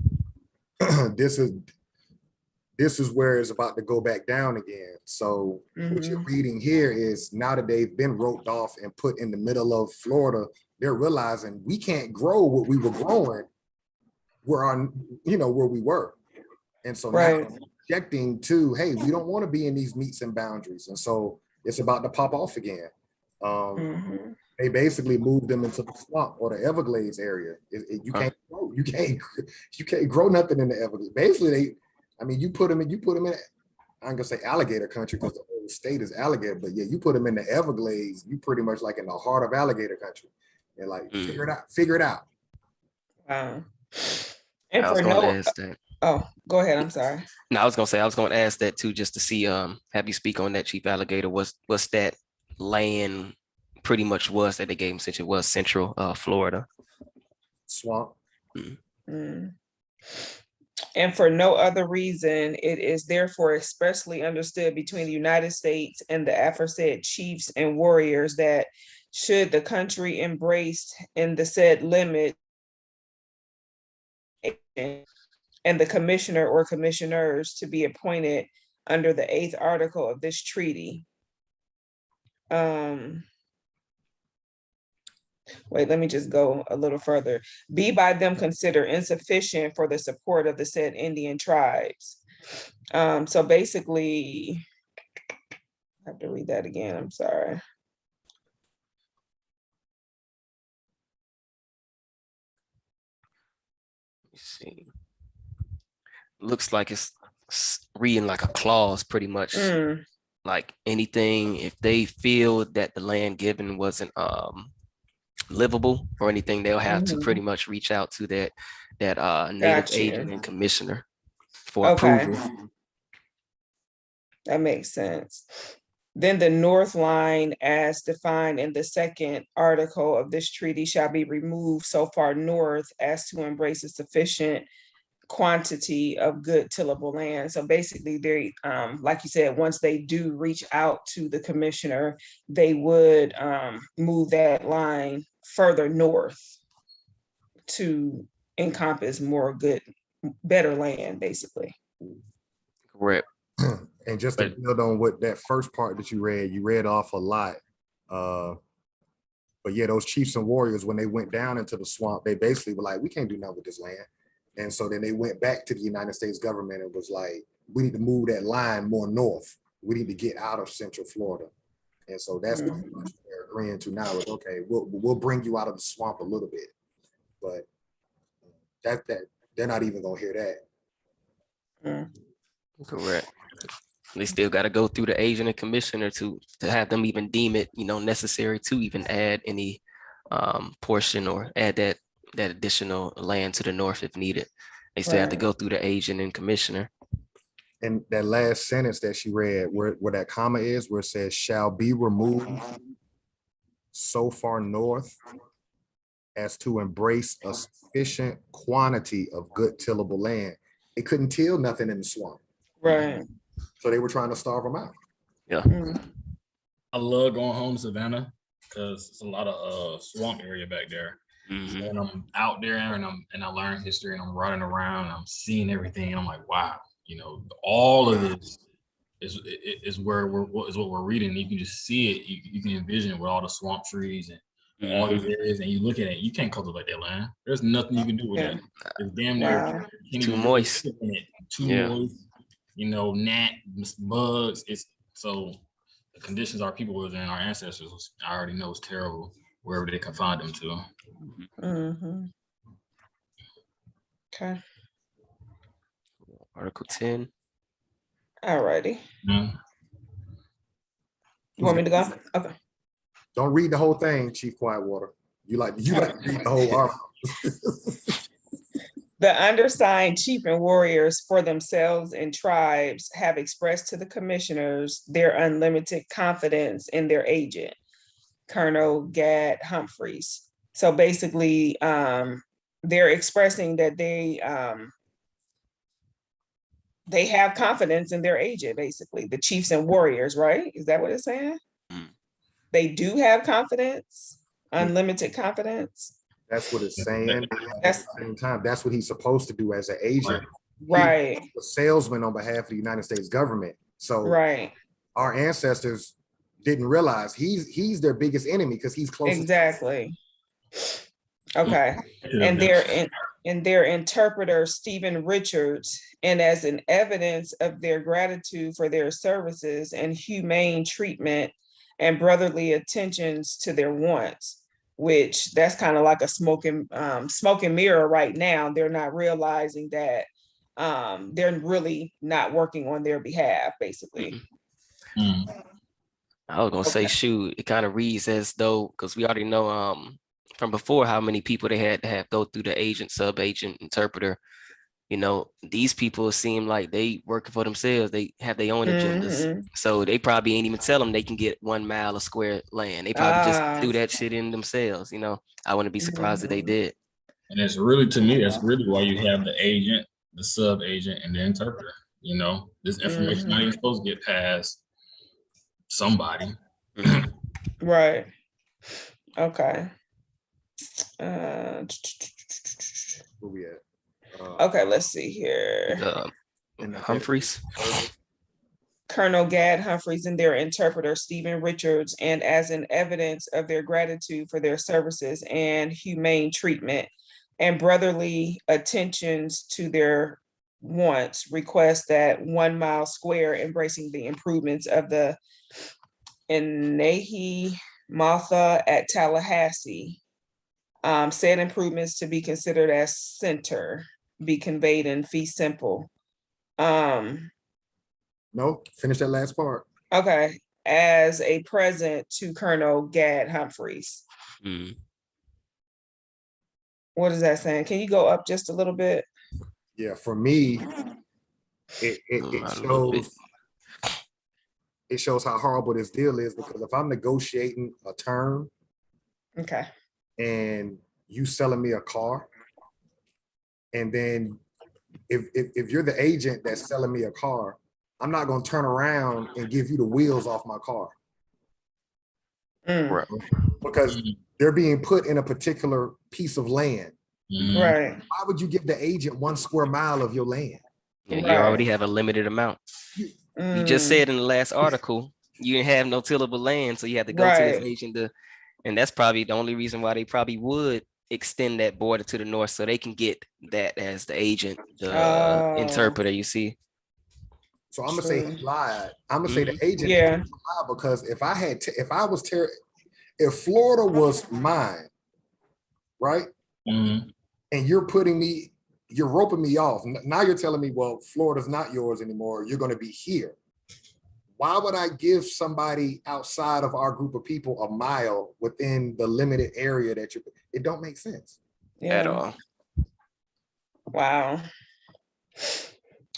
this is where it's about to go back down again. So what you're reading here is, now that they've been roped off and put in the middle of Florida, they're realizing we can't grow what we were growing. We're on, where we were. And so now objecting to, hey, we don't want to be in these meets and boundaries. And so it's about to pop off again. They basically moved them into the swamp or the Everglades area. You can't grow, you can't grow nothing in the Everglades. Basically, you put them in, I'm gonna say alligator country because the whole state is alligator, but yeah, you put them in the Everglades, you pretty much like in the heart of alligator country. And like figure it out. Wow. And I was going to ask that. Oh, go ahead. I'm sorry. No, I was going to ask that too, just to see, have you speak on that, Chief Alligator. What's that land pretty much was that they gave him, since it was Central Florida? Swamp. And for no other reason, it is therefore expressly understood between the United States and the aforesaid chiefs and warriors that should the country embraced in the said limit and the commissioner or commissioners to be appointed under the 8th article of this treaty. Wait, let me just go a little further. Be by them considered insufficient for the support of the said Indian tribes. So basically, I have to read that again, I'm sorry. See, looks like it's reading like a clause, pretty much. Like anything, if they feel that the land given wasn't livable or anything, they'll have to pretty much reach out to that native agent and commissioner for approval. That makes sense. Then the north line, as defined in the 2nd article of this treaty, shall be removed so far north as to embrace a sufficient quantity of good tillable land. So basically, they, like you said, once they do reach out to the commissioner, they would move that line further north to encompass more better land, basically. Correct. And just to build on what that first part that you read off a lot. But yeah, those chiefs and warriors, when they went down into the swamp, they basically were like, we can't do nothing with this land. And so then they went back to the United States government and was like, we need to move that line more north. We need to get out of Central Florida. And so that's what they're agreeing to now is, okay, we'll bring you out of the swamp a little bit. But that they're not even gonna hear that. Correct. They still got to go through the agent and commissioner to have them even deem it, necessary to even add any portion or add that additional land to the north if needed. They still have to go through the agent and commissioner. And that last sentence that she read, where that comma is, where it says shall be removed so far north as to embrace a sufficient quantity of good tillable land. They couldn't till nothing in the swamp. Right. So they were trying to starve them out. Yeah. I love going home to Savannah because it's a lot of swamp area back there. Mhm. And I'm out there and I learn history and I'm running around and I'm seeing everything and I'm like, wow, all of this is what we're reading. You can just see it. You can envision it with all the swamp trees and all these areas, and you look at it, you can't cultivate that land. There's nothing you can do with that. It's damn near Too moist. Too moist. Gnat, bugs. It's so the conditions our people was in, our ancestors, I already know is terrible wherever they confined them to. Mm-hmm. Okay. Article 10. All righty. Yeah. You want me to go? Okay. Don't read the whole thing, Chief Quietwater. You like to read the whole article. The undersigned chief and warriors for themselves and tribes have expressed to the commissioners their unlimited confidence in their agent, Colonel Gad Humphreys. So basically, they're expressing that they have confidence in their agent, basically, the chiefs and warriors, right? Is that what it's saying? They do have confidence, unlimited confidence. That's what it's saying. At the same time, that's what he's supposed to do as an agent. Right. He's a salesman on behalf of the United States government. So right. Our ancestors didn't realize he's their biggest enemy because he's close. Exactly. Okay. And their interpreter, Stephen Richards, and as an evidence of their gratitude for their services and humane treatment and brotherly attentions to their wants, which that's kind of like a smoking mirror right now. They're not realizing that they're really not working on their behalf, basically. I was gonna say, shoot, it kind of reads as though, because we already know from before how many people they had to have go through the agent, sub-agent, interpreter. These people seem like they working for themselves. They have their own agendas. So they probably ain't even tell them they can get 1 mile of square land. They probably just do that shit in themselves. I wouldn't be surprised if they did. And it's really, to me, that's really why you have the agent, the sub-agent, and the interpreter. This information not even supposed to get past somebody. Right. Okay. Where we at? Okay, let's see here. Humphreys. Colonel Gad Humphreys and their interpreter, Stephen Richards, and as an evidence of their gratitude for their services and humane treatment and brotherly attentions to their wants, request that 1 mile square embracing the improvements of the Enahi Matha at Tallahassee, said improvements to be considered as center, be conveyed in fee simple. No, finish that last part. Okay, as a present to Colonel Gad Humphreys. What is that saying? Can you go up just a little bit? Yeah, for me, it shows how horrible this deal is, because if I'm negotiating a term, okay, and you selling me a car, and then if you're the agent that's selling me a car, I'm not going to turn around and give you the wheels off my car. Right. Because they're being put in a particular piece of land. Right. Why would you give the agent 1 square mile of your land? Yeah, you already have a limited amount. You just said in the last article, you didn't have no tillable land, so you had to go to this agent and that's probably the only reason why they probably would extend that border to the north, so they can get that as the agent, the interpreter, you see. So I'm gonna say he lied. I'm gonna say the agent lied, because if Florida was mine, right? And you're roping me off. Now you're telling me, well, Florida's not yours anymore. You're gonna be here. Why would I give somebody outside of our group of people a mile within the limited area that it don't make sense at all. Wow.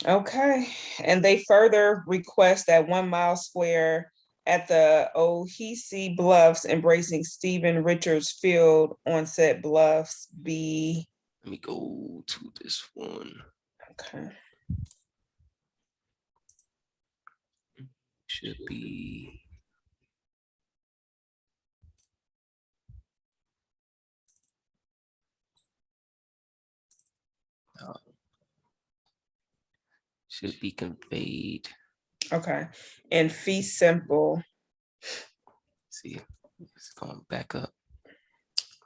Okay, and they further request that 1 mile square at the Ohese Bluffs embracing Stephen Richards Field on said bluffs be, Let me go to this one. okay, Should be. Should be conveyed. okay, and fee simple. See, it's going back up.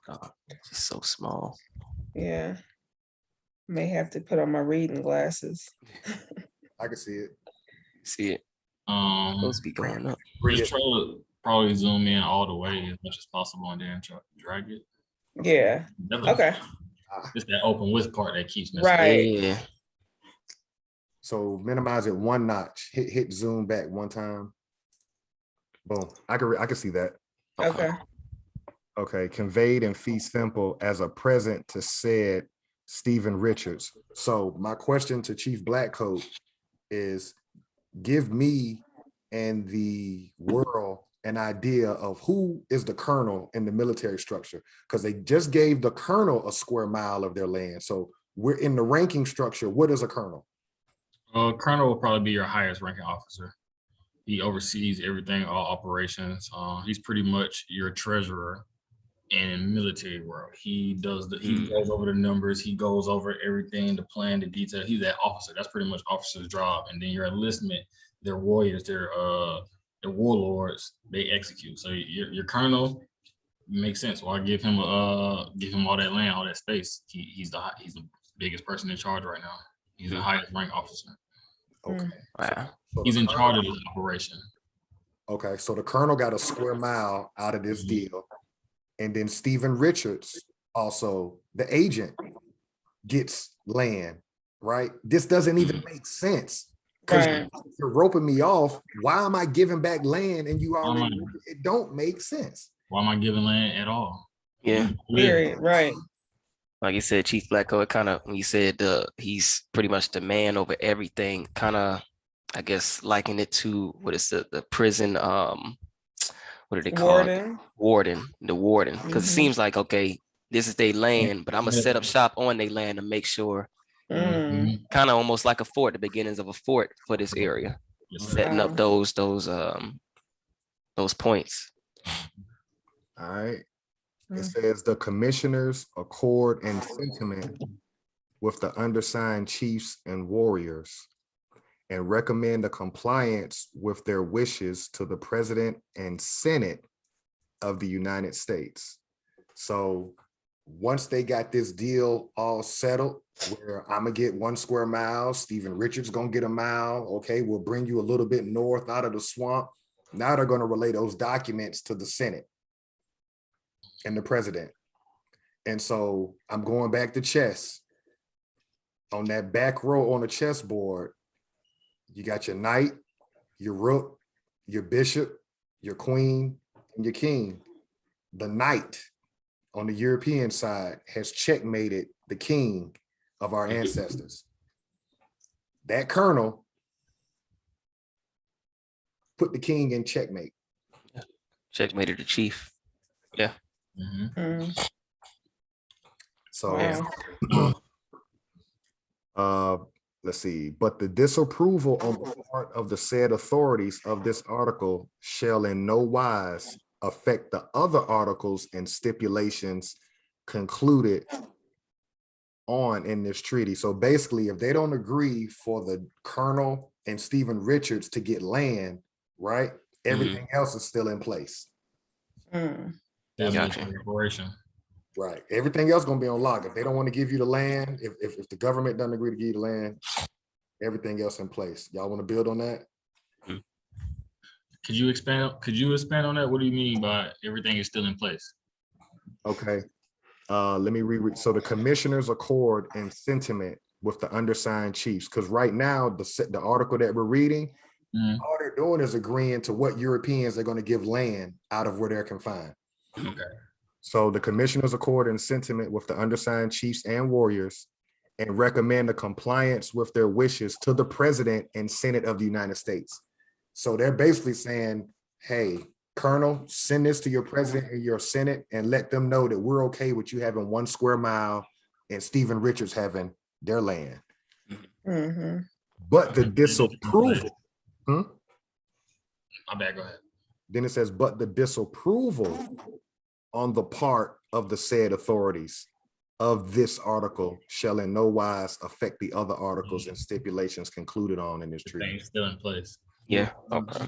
Oh, it's just so small. Yeah. May have to put on my reading glasses. I can see it. See it? Supposed to be going up. Just try to probably zoom in all the way as much as possible and then try to drag it. Yeah. Okay. It's that open width part that keeps messing. Right. Yeah. So minimize it 1 notch. Hit zoom back 1 time. Boom. I can see that. Okay. Okay. Conveyed in fee simple as a present to said Stephen Richards. So my question to Chief Blackcoat is, give me and the world an idea of who is the colonel in the military structure, because they just gave the colonel a square mile of their land. So we're in the ranking structure. What is a colonel? Colonel will probably be your highest ranking officer. He oversees everything, all operations. He's pretty much your treasurer in military world. He does he goes over the numbers, he goes over everything, the plan, the detail. He's that officer. That's pretty much officer's job. And then your enlistment, they're warriors, they're warlords, they execute. So your colonel makes sense. Why give him all that land, all that space? He's the biggest person in charge right now. He's the highest ranked officer. Okay. Wow. So He's in charge of the operation. Okay, so the colonel got a square mile out of this deal. And then Stephen Richards, also the agent, gets land, right? This doesn't even make sense. Because you're roping me off. Why am I giving back land and you already, it don't make sense. Why am I giving land at all? Yeah. Period. Right. Like you said, Chief Blackcoat, kind of, when you said he's pretty much the man over everything, kind of, I guess, liken it to what is the prison, what do they call it? Warden, the warden. Because it seems like, okay, this is their land, but I'm gonna set up shop on their land to make sure, kind of almost like a fort, the beginnings of a fort for this area, setting up those points. All right. It says the commissioners accord in sentiment with the undersigned chiefs and warriors and recommend a compliance with their wishes to the President and Senate of the United States. So once they got this deal all settled, where I'm gonna get 1 square mile, Stephen Richards gonna get a mile, okay, we'll bring you a little bit north out of the swamp. Now they're gonna relay those documents to the Senate and the president. And so I'm going back to chess. On that back row on the chessboard, you got your knight, your rook, your bishop, your queen, and your king. The knight on the European side has checkmated the king of our ancestors. That colonel put the king in checkmate. Checkmated the chief. Yeah. So let's see, but the disapproval on the part of the said authorities of this article shall in no wise affect the other articles and stipulations concluded on in this treaty. So basically, if they don't agree for the colonel and Stephen Richards to get land, right, everything else is still in place. Right. Everything else gonna be on lock. If they don't want to give you the land, if the government doesn't agree to give you the land, everything else in place. Y'all want to build on that? Could you expand on that? What do you mean by everything is still in place? Okay. Let me reread. So the commissioners accord in sentiment with the undersigned chiefs, because right now the article that we're reading, all they're doing is agreeing to what Europeans are going to give land out of where they're confined. Okay. So the commissioners accord in sentiment with the undersigned chiefs and warriors and recommend a compliance with their wishes to the President and Senate of the United States. So they're basically saying, hey, Colonel, send this to your President and your Senate and let them know that we're okay with you having 1 square mile and Stephen Richards having their land. Mm-hmm. But the disapproval. My bad, go ahead. Then it says, but the disapproval on the part of the said authorities of this article shall in no wise affect the other articles and stipulations concluded on in this treaty. Thing's still in place. Yeah. Okay.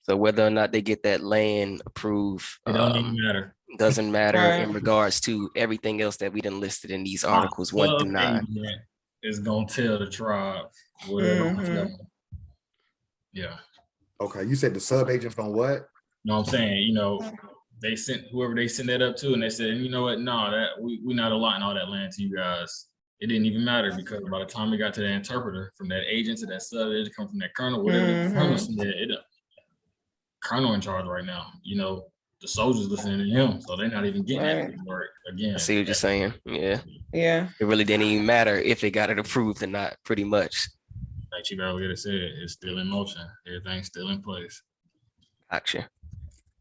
So whether or not they get that land approved, It don't even matter. doesn't matter Right. in regards to everything else that we done listed in these articles 1 through 9. Is gonna tell the tribe whatever. Mhm. Yeah. Okay, you said the sub-agent's gonna what? You know what I'm saying? You know, they sent whoever they sent that up to, and they said, you know what? No, that we not allotting all that land to you guys. It didn't even matter because by the time we got to the interpreter, from that agent to that sub-agent, come from that colonel, whatever the colonel said, colonel in charge right now. You know, the soldiers listening to him, so they're not even getting that work again. I see what you're saying. Yeah. Yeah. It really didn't even matter if they got it approved or not, pretty much. Like Chief Alligator said, it's still in motion. Everything's still in place. Gotcha.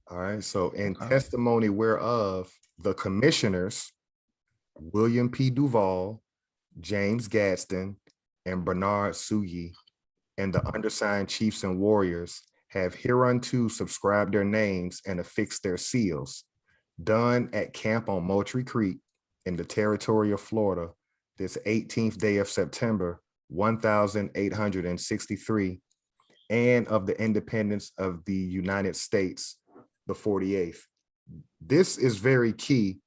All right, so in testimony whereof the commissioners, William P. Duval, James Gadsden, and Bernard Suyi, and the undersigned chiefs and warriors have hereunto subscribed their names and affixed their seals, done at camp on Moultrie Creek in the territory of Florida, this 18th day of September, 1863, and of the independence of the United States, the 48th. This is very key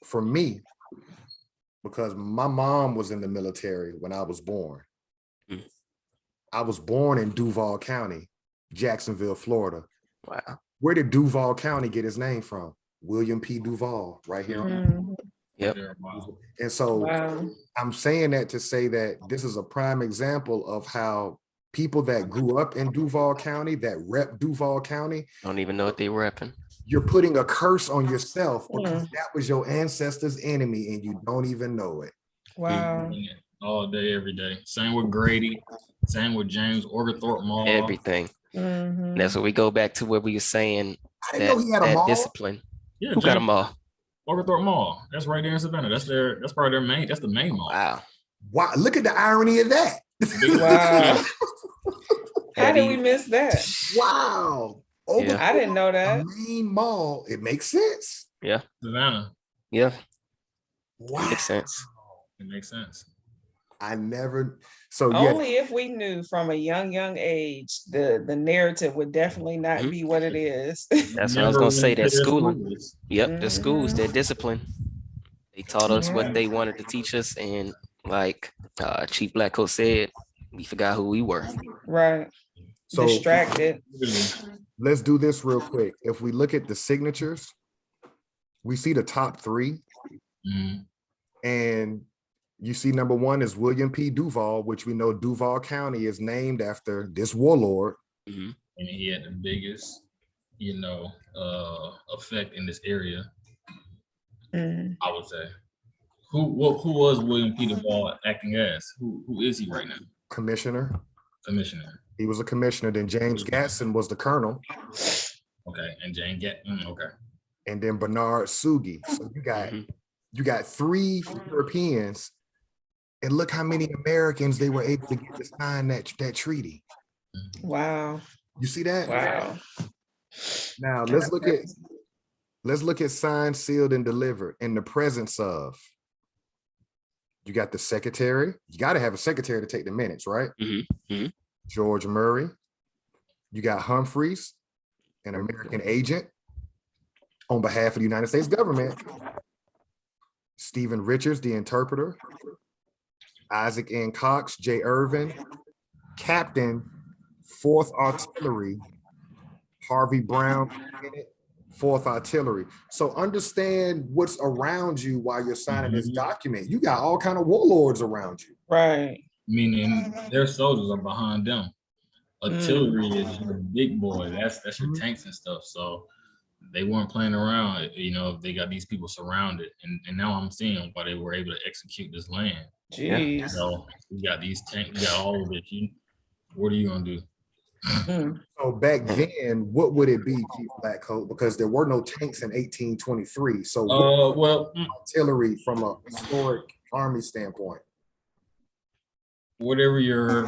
for me because my mom was in the military when I was born. I was born in Duval County, Jacksonville, Florida. Wow. Where did Duval County get its name from? William P. Duval, right here. Yep. And so Wow. I'm saying that to say that this is a prime example of how people that grew up in Duval County, that rep Duval County, Don't even know what they were repping. you're putting a curse on yourself because that was your ancestors' enemy and you don't even know it. Wow. All day, every day. Same with Grady. Same with James Oglethorpe Mall. Everything. Mhm. That's what we go back to where we were saying I didn't know he had a that mall. discipline. Yeah, Who got them all? Oglethorpe Mall. That's right there in Savannah. That's part of their main. That's the main mall. Wow. Wow, look at the irony of that. Wow. How did we miss that? Wow. Yeah. I didn't know A that. main mall. It makes sense. Yeah. Savannah. Yeah. Wow. Makes sense. It makes sense. I never. So yeah, Only if we knew from a young age, the narrative would definitely not be what it is. That's what I was gonna say. That schooling. schools. Yep, the schools, their discipline. They taught us what they wanted to teach us, and like Chief Blackcoat said, we forgot who we were. Right. so Distracted. let's do this real quick. If we look at the signatures, we see the top 3, and you see number 1 is William P. Duval, which we know Duval County is named after this warlord. And he had the biggest, effect in this area. I would say. Who was William P. Duval acting as? Who is he right now? Commissioner. He was a commissioner. Then James Gadsden was the colonel. Okay, and Jane okay. And then Bernard Sugi. So you got 3 Europeans, and look how many Americans they were able to get to sign that treaty. Wow. You see that? Wow. Now let's look at signed, sealed, and delivered in the presence of. You got the secretary. You got to have a secretary to take the minutes, right? George Murray. You got Humphreys, an American agent on behalf of the United States government. Stephen Richards, the interpreter. Isaac N. Cox, J. Irvin, Captain, 4th Artillery, Harvey Brown, 4th Artillery. So understand what's around you while you're signing this document. You got all kind of warlords around you. Right. Meaning their soldiers are behind them. Artillery is your big boy. That's your tanks and stuff. So they weren't playing around. You know, they got these people surrounded, and now I'm seeing why they were able to execute this land. Jeez. So we got these tanks, we got all of it. What are you gonna do? So back then, what would it be, Chief Blackcoat? Because there were no tanks in 1823. So artillery from a historic army standpoint. Whatever your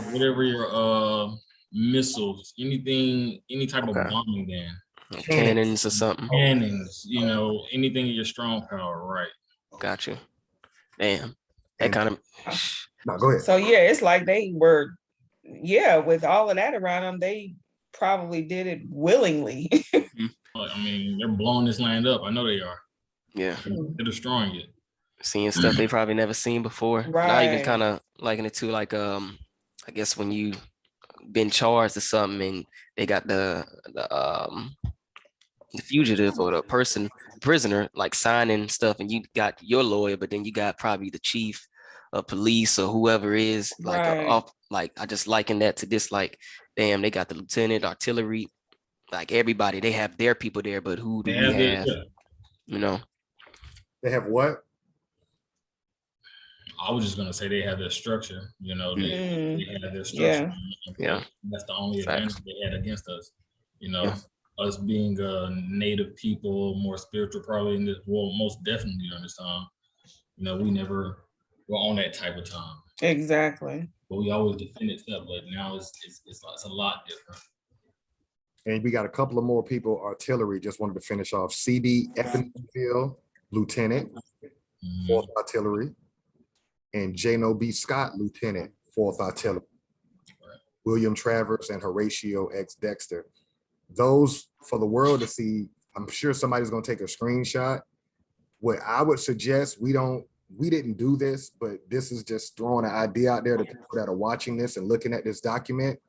missiles, anything, any type of bombing then. Cannons or something. Cannons, you know, anything in your strong power, right? Got you. Damn. That kind of. No, go ahead. So yeah, it's like they were, with all of that around them, they probably did it willingly. I mean, they're blowing this land up. I know they are. Yeah. They're destroying it. Seeing stuff they probably never seen before. Right. Not even kind of liking it to like I guess when you been charged or something and they got the fugitive or the prisoner like signing stuff and you got your lawyer, but then you got probably the chief of police or whoever is like like I just liken that to this, like, damn, they got the lieutenant, artillery, like everybody, they have their people there, but who do we have? You know, they have what? I was just gonna say they have their structure. You know, they have their structure. Yeah. That's the only advantage they had against us. You know, us being a native people, more spiritual, probably in this world, most definitely during this time. You know, we never were on that type of time. Exactly. But we always defended stuff. But now it's a lot different. And we got a couple of more people. Artillery just wanted to finish off. C.D. Eppinville, Lieutenant, 4th Artillery. And Jano B. Scott, Lieutenant, 4th Artillery. William Travers and Horatio X. Dexter. Those for the world to see. I'm sure somebody's going to take a screenshot. What I would suggest, we didn't do this, but this is just throwing an idea out there to people that are watching this and looking at this document.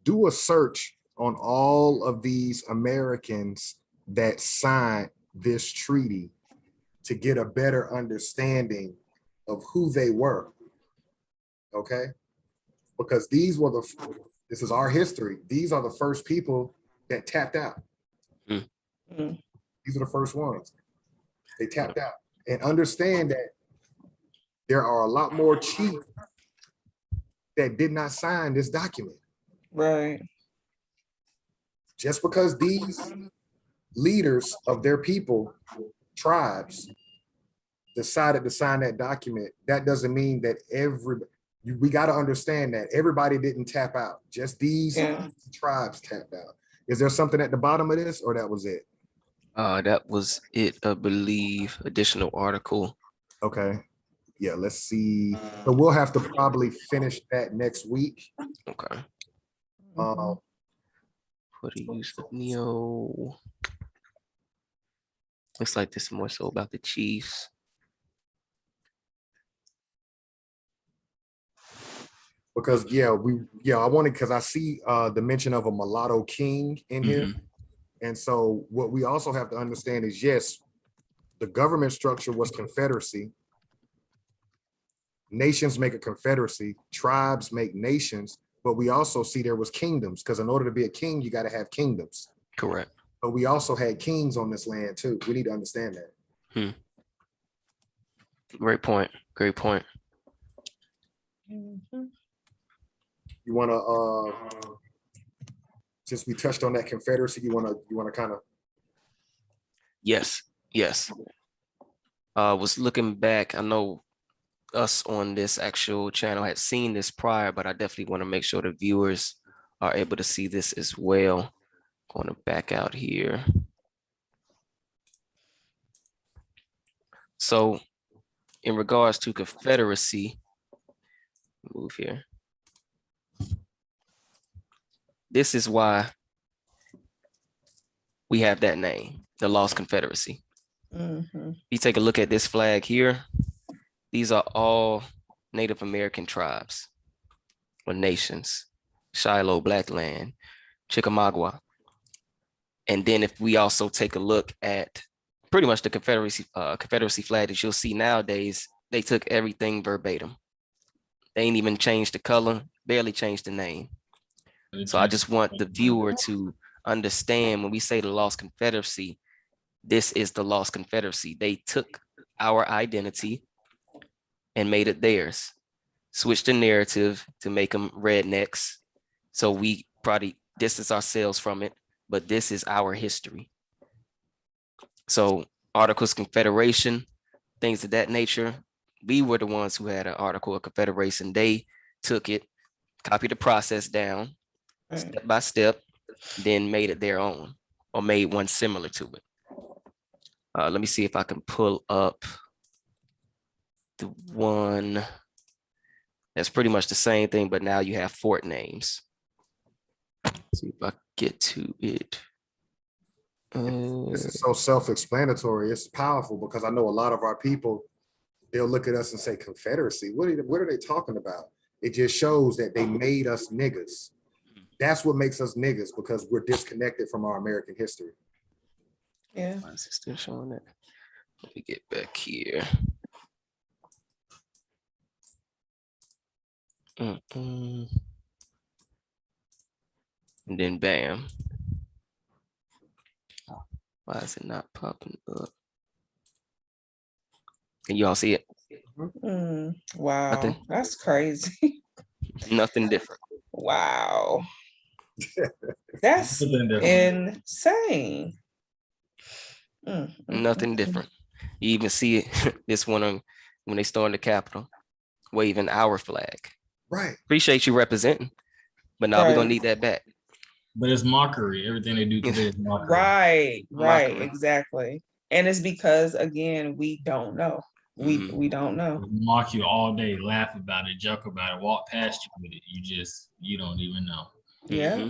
Do a search on all of these Americans that signed this treaty to get a better understanding of who they were, okay? Because this is our history. These are the first people that tapped out. These are the first ones. They tapped out. And understand that there are a lot more chiefs that did not sign this document. Right. Just because these leaders of their people, tribes, decided to sign that document, that doesn't mean that we got to understand that everybody didn't tap out. Just these tribes tapped out. Is there something at the bottom of this, or that was it? That was it, I believe. Additional article. Okay. Yeah, let's see. So we'll have to probably finish that next week. Okay. For the use of Neo. Looks like this is more so about the Chiefs. Because I wanted, because I see the mention of a mulatto king in here. And so what we also have to understand is, yes, the government structure was Confederacy. Nations make a confederacy, tribes make nations, but we also see there was kingdoms, because in order to be a king, you got to have kingdoms. Correct. But we also had kings on this land too. We need to understand that. Great point. Great point. You want to, since we touched on that Confederacy, you want to kind of. Yes. Was looking back. I know us on this actual channel had seen this prior, but I definitely want to make sure the viewers are able to see this as well. Going to back out here. So in regards to Confederacy, move here. This is why we have that name, the Lost Confederacy. You take a look at this flag here. These are all Native American tribes or nations. Shiloh, Blackland, Chickamauga. And then if we also take a look at pretty much the Confederacy flag that you'll see nowadays, they took everything verbatim. They ain't even changed the color, barely changed the name. So I just want the viewer to understand when we say the Lost Confederacy, this is the Lost Confederacy. They took our identity and made it theirs, switched the narrative to make them rednecks. So we probably distance ourselves from it, but this is our history. So Articles of Confederation, things of that nature, we were the ones who had an Article of Confederation. They took it, copied the process down step by step, then made it their own or made one similar to it. Let me see if I can pull up the one that's pretty much the same thing, but now you have fort names. Let's see if I get to it. This is so self-explanatory. It's powerful because I know a lot of our people, they'll look at us and say, Confederacy, what are they talking about? It just shows that they made us niggas. That's what makes us niggas, because we're disconnected from our American history. Yeah. Why is it still showing that? Let me get back here. And then bam. Why is it not popping up? Can you all see it? Wow, Nothing. that's crazy. Nothing different. Wow. That's insane. Nothing different. You even see it, this one on when they stormed the Capitol, waving our flag. Right. Appreciate you representing, but now we're gonna need that back. But it's mockery. Everything they do today is mockery. Right, Mockery. exactly. And it's because, again, we don't know. We don't know. Mock you all day, laugh about it, joke about it, walk past you with it. You don't even know. Yeah.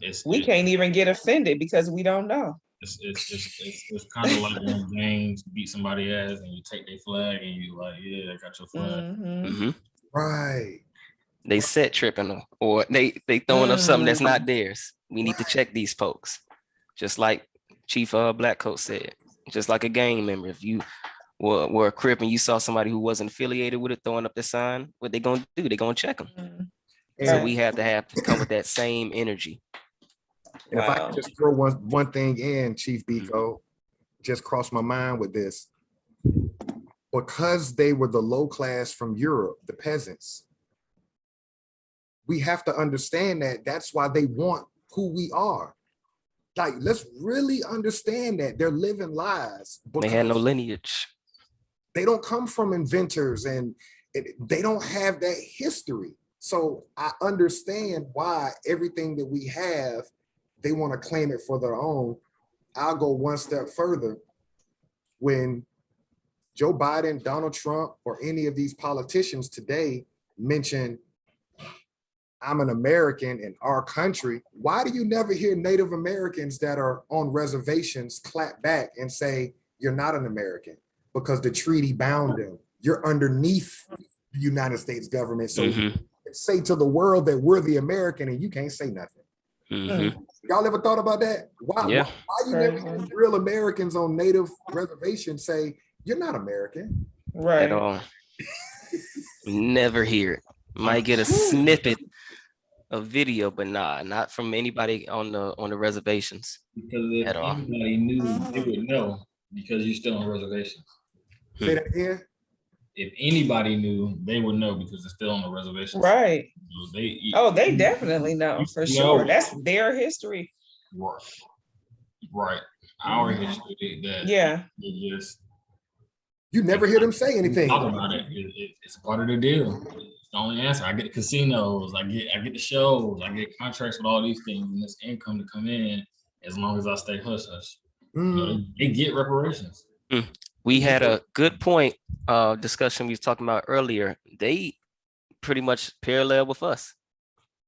It's Can't even get offended because we don't know. It's kind of like when gangs beat somebody ass and you take their flag and you like, yeah, I got your flag. Right. They set tripping or they throwing up something that's not theirs. We need to check these folks. Just like Chief Blackcoat said, just like a gang member. If you were a Crip and you saw somebody who wasn't affiliated with it throwing up the sign, what they gonna do? They gonna check them. So we have to come with that same energy. And if I could just throw one thing in, Chief Biko, just crossed my mind with this. Because they were the low class from Europe, the peasants, we have to understand that that's why they want who we are. Like, let's really understand that they're living lies. They had no lineage. They don't come from inventors and they don't have that history. So I understand why everything that we have, they want to claim it for their own. I'll go one step further. When Joe Biden, Donald Trump, or any of these politicians today mention, I'm an American in our country, why do you never hear Native Americans that are on reservations clap back and say, you're not an American because the treaty bound them? You're underneath the United States government. So say to the world that we're the American and you can't say nothing. Y'all ever thought about that? Why you never hear real Americans on Native reservations say, you're not American? Right. At all. Never hear it. Might get a snippet of video, but not from anybody on the reservations. Because if anybody knew, they would know because you're still on reservations. Say that again? If anybody knew, they would know because they're still on the reservation. Right. So they definitely know for sure. That's their history. Right. Our history. You never hear them say anything. Talk about it. It's part of the deal. It's the only answer. I get the casinos. I get the shows. I get contracts with all these things and this income to come in as long as I stay hush hush. They get reparations. We had a good point discussion we was talking about earlier. They pretty much parallel with us.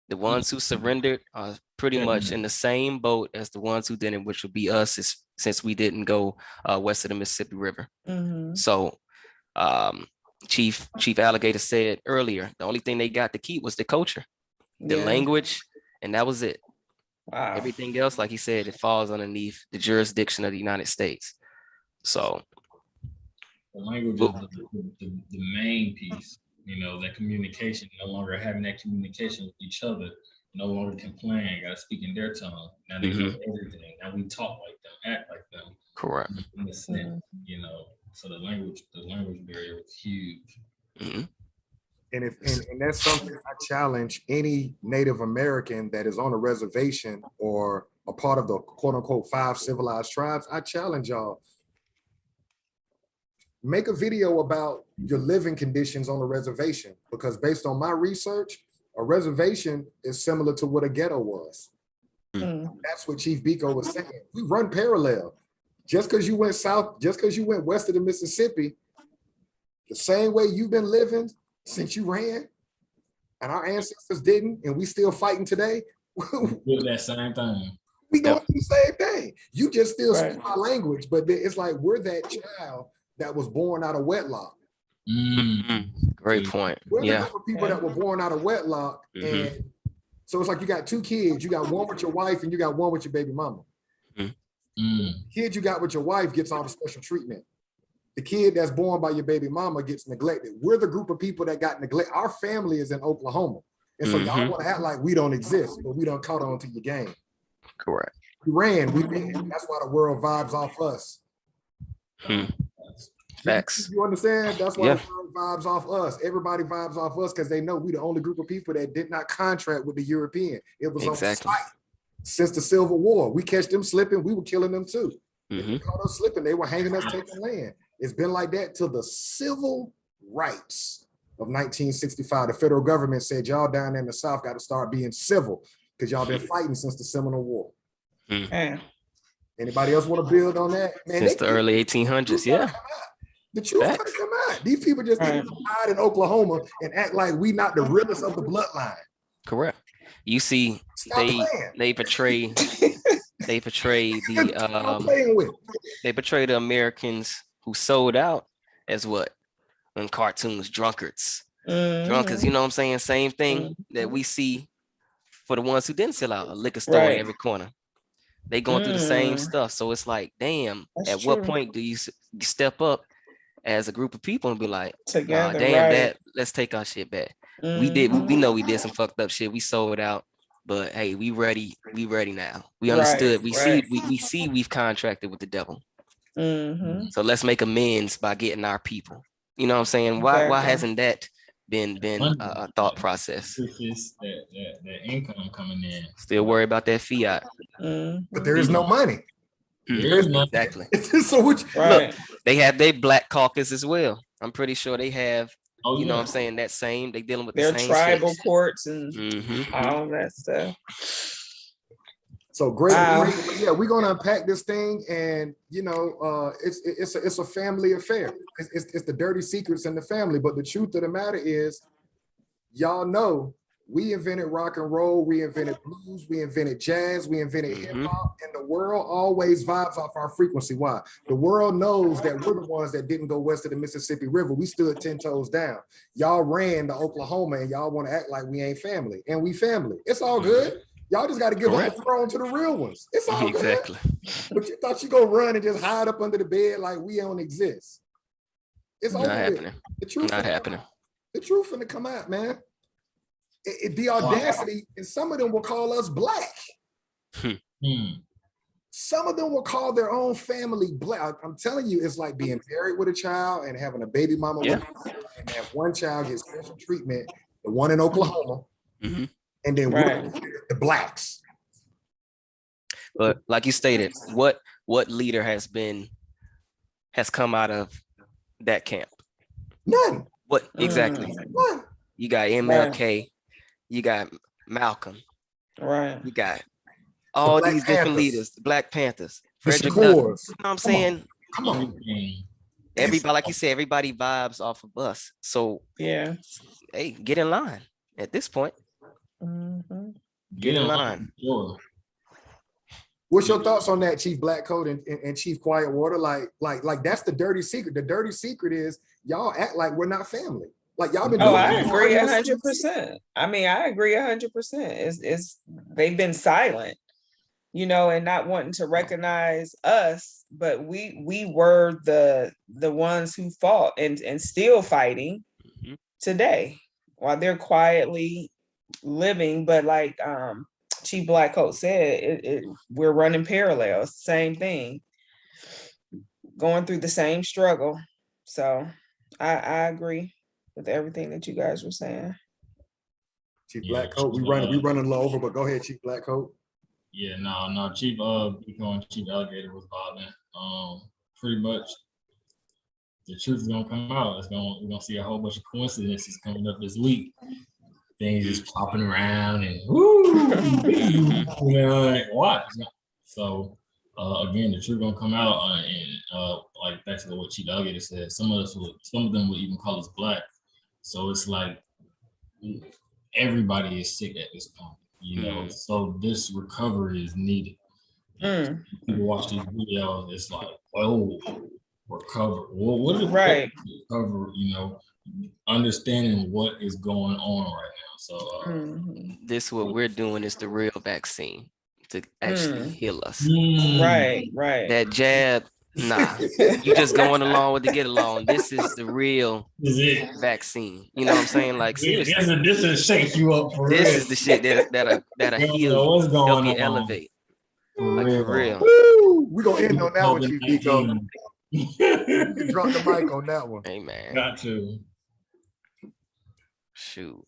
The ones who surrendered are pretty much in the same boat as the ones who didn't, which would be us, since we didn't go west of the Mississippi River. So Chief Alligator said earlier, the only thing they got to keep was the culture, the language, and that was it. Wow. Everything else, like he said, it falls underneath the jurisdiction of the United States. So the language is the main piece. That communication, no longer having that communication with each other no longer complain, gotta speak in their tongue. Now they know everything. Now we talk like them, act like them. Correct. In the sense, you know, so the language barrier was huge. And that's something I challenge any Native American that is on a reservation or a part of the quote unquote 5 civilized tribes. I challenge y'all, make a video about your living conditions on a reservation, because based on my research, a reservation is similar to what a ghetto was. That's what Chief Biko was saying. We run parallel. Just because you went south, just because you went west of the Mississippi, the same way you've been living since you ran, and our ancestors didn't, and we still fighting today. We do that same thing. We going through the same thing. You just still speak my language, but it's like we're that child that was born out of wedlock. Great point. We're the group of people that were born out of wedlock, and so it's like you got 2 kids. You got one with your wife, and you got one with your baby mama. Kid you got with your wife gets all the special treatment. The kid that's born by your baby mama gets neglected. We're the group of people that got neglected. Our family is in Oklahoma. And so y'all want to act like we don't exist, but we don't caught on to your game. Correct. We ran. That's why the world vibes off us. Facts. You understand? That's why the world vibes off us. Everybody vibes off us because they know we the only group of people that did not contract with the European. It was on site since the Civil War. We catch them slipping, we were killing them too. If we caught us slipping, they were hanging us, taking land. It's been like that till the civil rights of 1965. The federal government said, y'all down there in the South got to start being civil because y'all been fighting since the Seminole War. Anybody else want to build on that? Man, since the early 1800s, The truth gotta come out. These people just need to hide in Oklahoma and act like we not the realest of the bloodline. Correct. You see, they portray they portray the Americans who sold out as what in cartoons, drunkards. Drunkards, you know what I'm saying? Same thing that we see for the ones who didn't sell out, a liquor store in every corner. They going through the same stuff. So it's like, damn, what point do you step up as a group of people and be like, together, that let's take our shit back. We know we did some fucked up shit. We sold out, but hey, we ready now. We understood. We see we've contracted with the devil. So let's make amends by getting our people. You know what I'm saying? Why hasn't that been a thought process? That income coming in. Still worry about that fiat. But there is no money. Exactly. So look, they have their black caucus as well. I'm pretty sure they have. You know what I'm saying? That same, they dealing with their same tribal shit. courts and all that stuff. So great. Yeah, we're gonna unpack this thing, and you know, it's a family affair. It's the dirty secrets in the family. But the truth of the matter is, y'all know we invented rock and roll, we invented blues, we invented jazz, we invented hip hop, and the world always vibes off our frequency. Why? The world knows that we're the ones that didn't go west of the Mississippi River. We stood 10 toes down. Y'all ran to Oklahoma, and y'all want to act like we ain't family, and we family. It's all good. Y'all just got to give up the throne to the real ones. It's all good. But you thought you go run and just hide up under the bed like we don't exist. It's all happening. The truth not happening. The truth finna come out, man. The audacity, and some of them will call us black. Some of them will call their own family black. I'm telling you, it's like being married with a child and having a baby mama with and have one child get special treatment, the one in Oklahoma, and then the blacks. But like you stated, what leader has come out of that camp? None. What exactly? None. You got MLK. You got Malcolm, you got all these different leaders, the Black Panthers, Frederick Douglass. You know what I'm saying? Come on. Everybody, like you said, everybody vibes off of us. So hey, get in line at this point. Get in line. What's your thoughts on that, Chief Black Coat and Chief Quiet Water? Like that's the dirty secret. The dirty secret is y'all act like we're not family. Like y'all been. I agree 100%. I mean, I agree 100%. It's they've been silent, you know, and not wanting to recognize us, but we were the ones who fought and still fighting today, while they're quietly living, but like Chief Blackcoat said, we're running parallels, same thing, going through the same struggle. So I agree with everything that you guys were saying. Chief Blackcoat, we running low over, but go ahead, Chief Blackcoat. Yeah, no, Chief Pico and Chief Alligator was vibing. Pretty much the truth is gonna come out. We're gonna see a whole bunch of coincidences coming up this week. Things just popping around and woo, you know, like watch. So again, the truth gonna come out, and like back to what Chief Alligator said, some of them will even call us black. So it's like everybody is sick at this point, you know. So this recovery is needed. People watch these videos, it's like, oh, recover. Well, what is recover? You know, understanding what is going on right now. So this what we're doing is the real vaccine to actually heal us. Right. That jab, nah. You just going along with the get along. This is the real vaccine. You know what I'm saying? Like seriously. This is shake you up for this real. is the shit that'll heal you, help you elevate. Like for real. Woo! We gonna end on that one, Chief Pico. You can drop the mic on that one. Hey man. Got to. Shoot.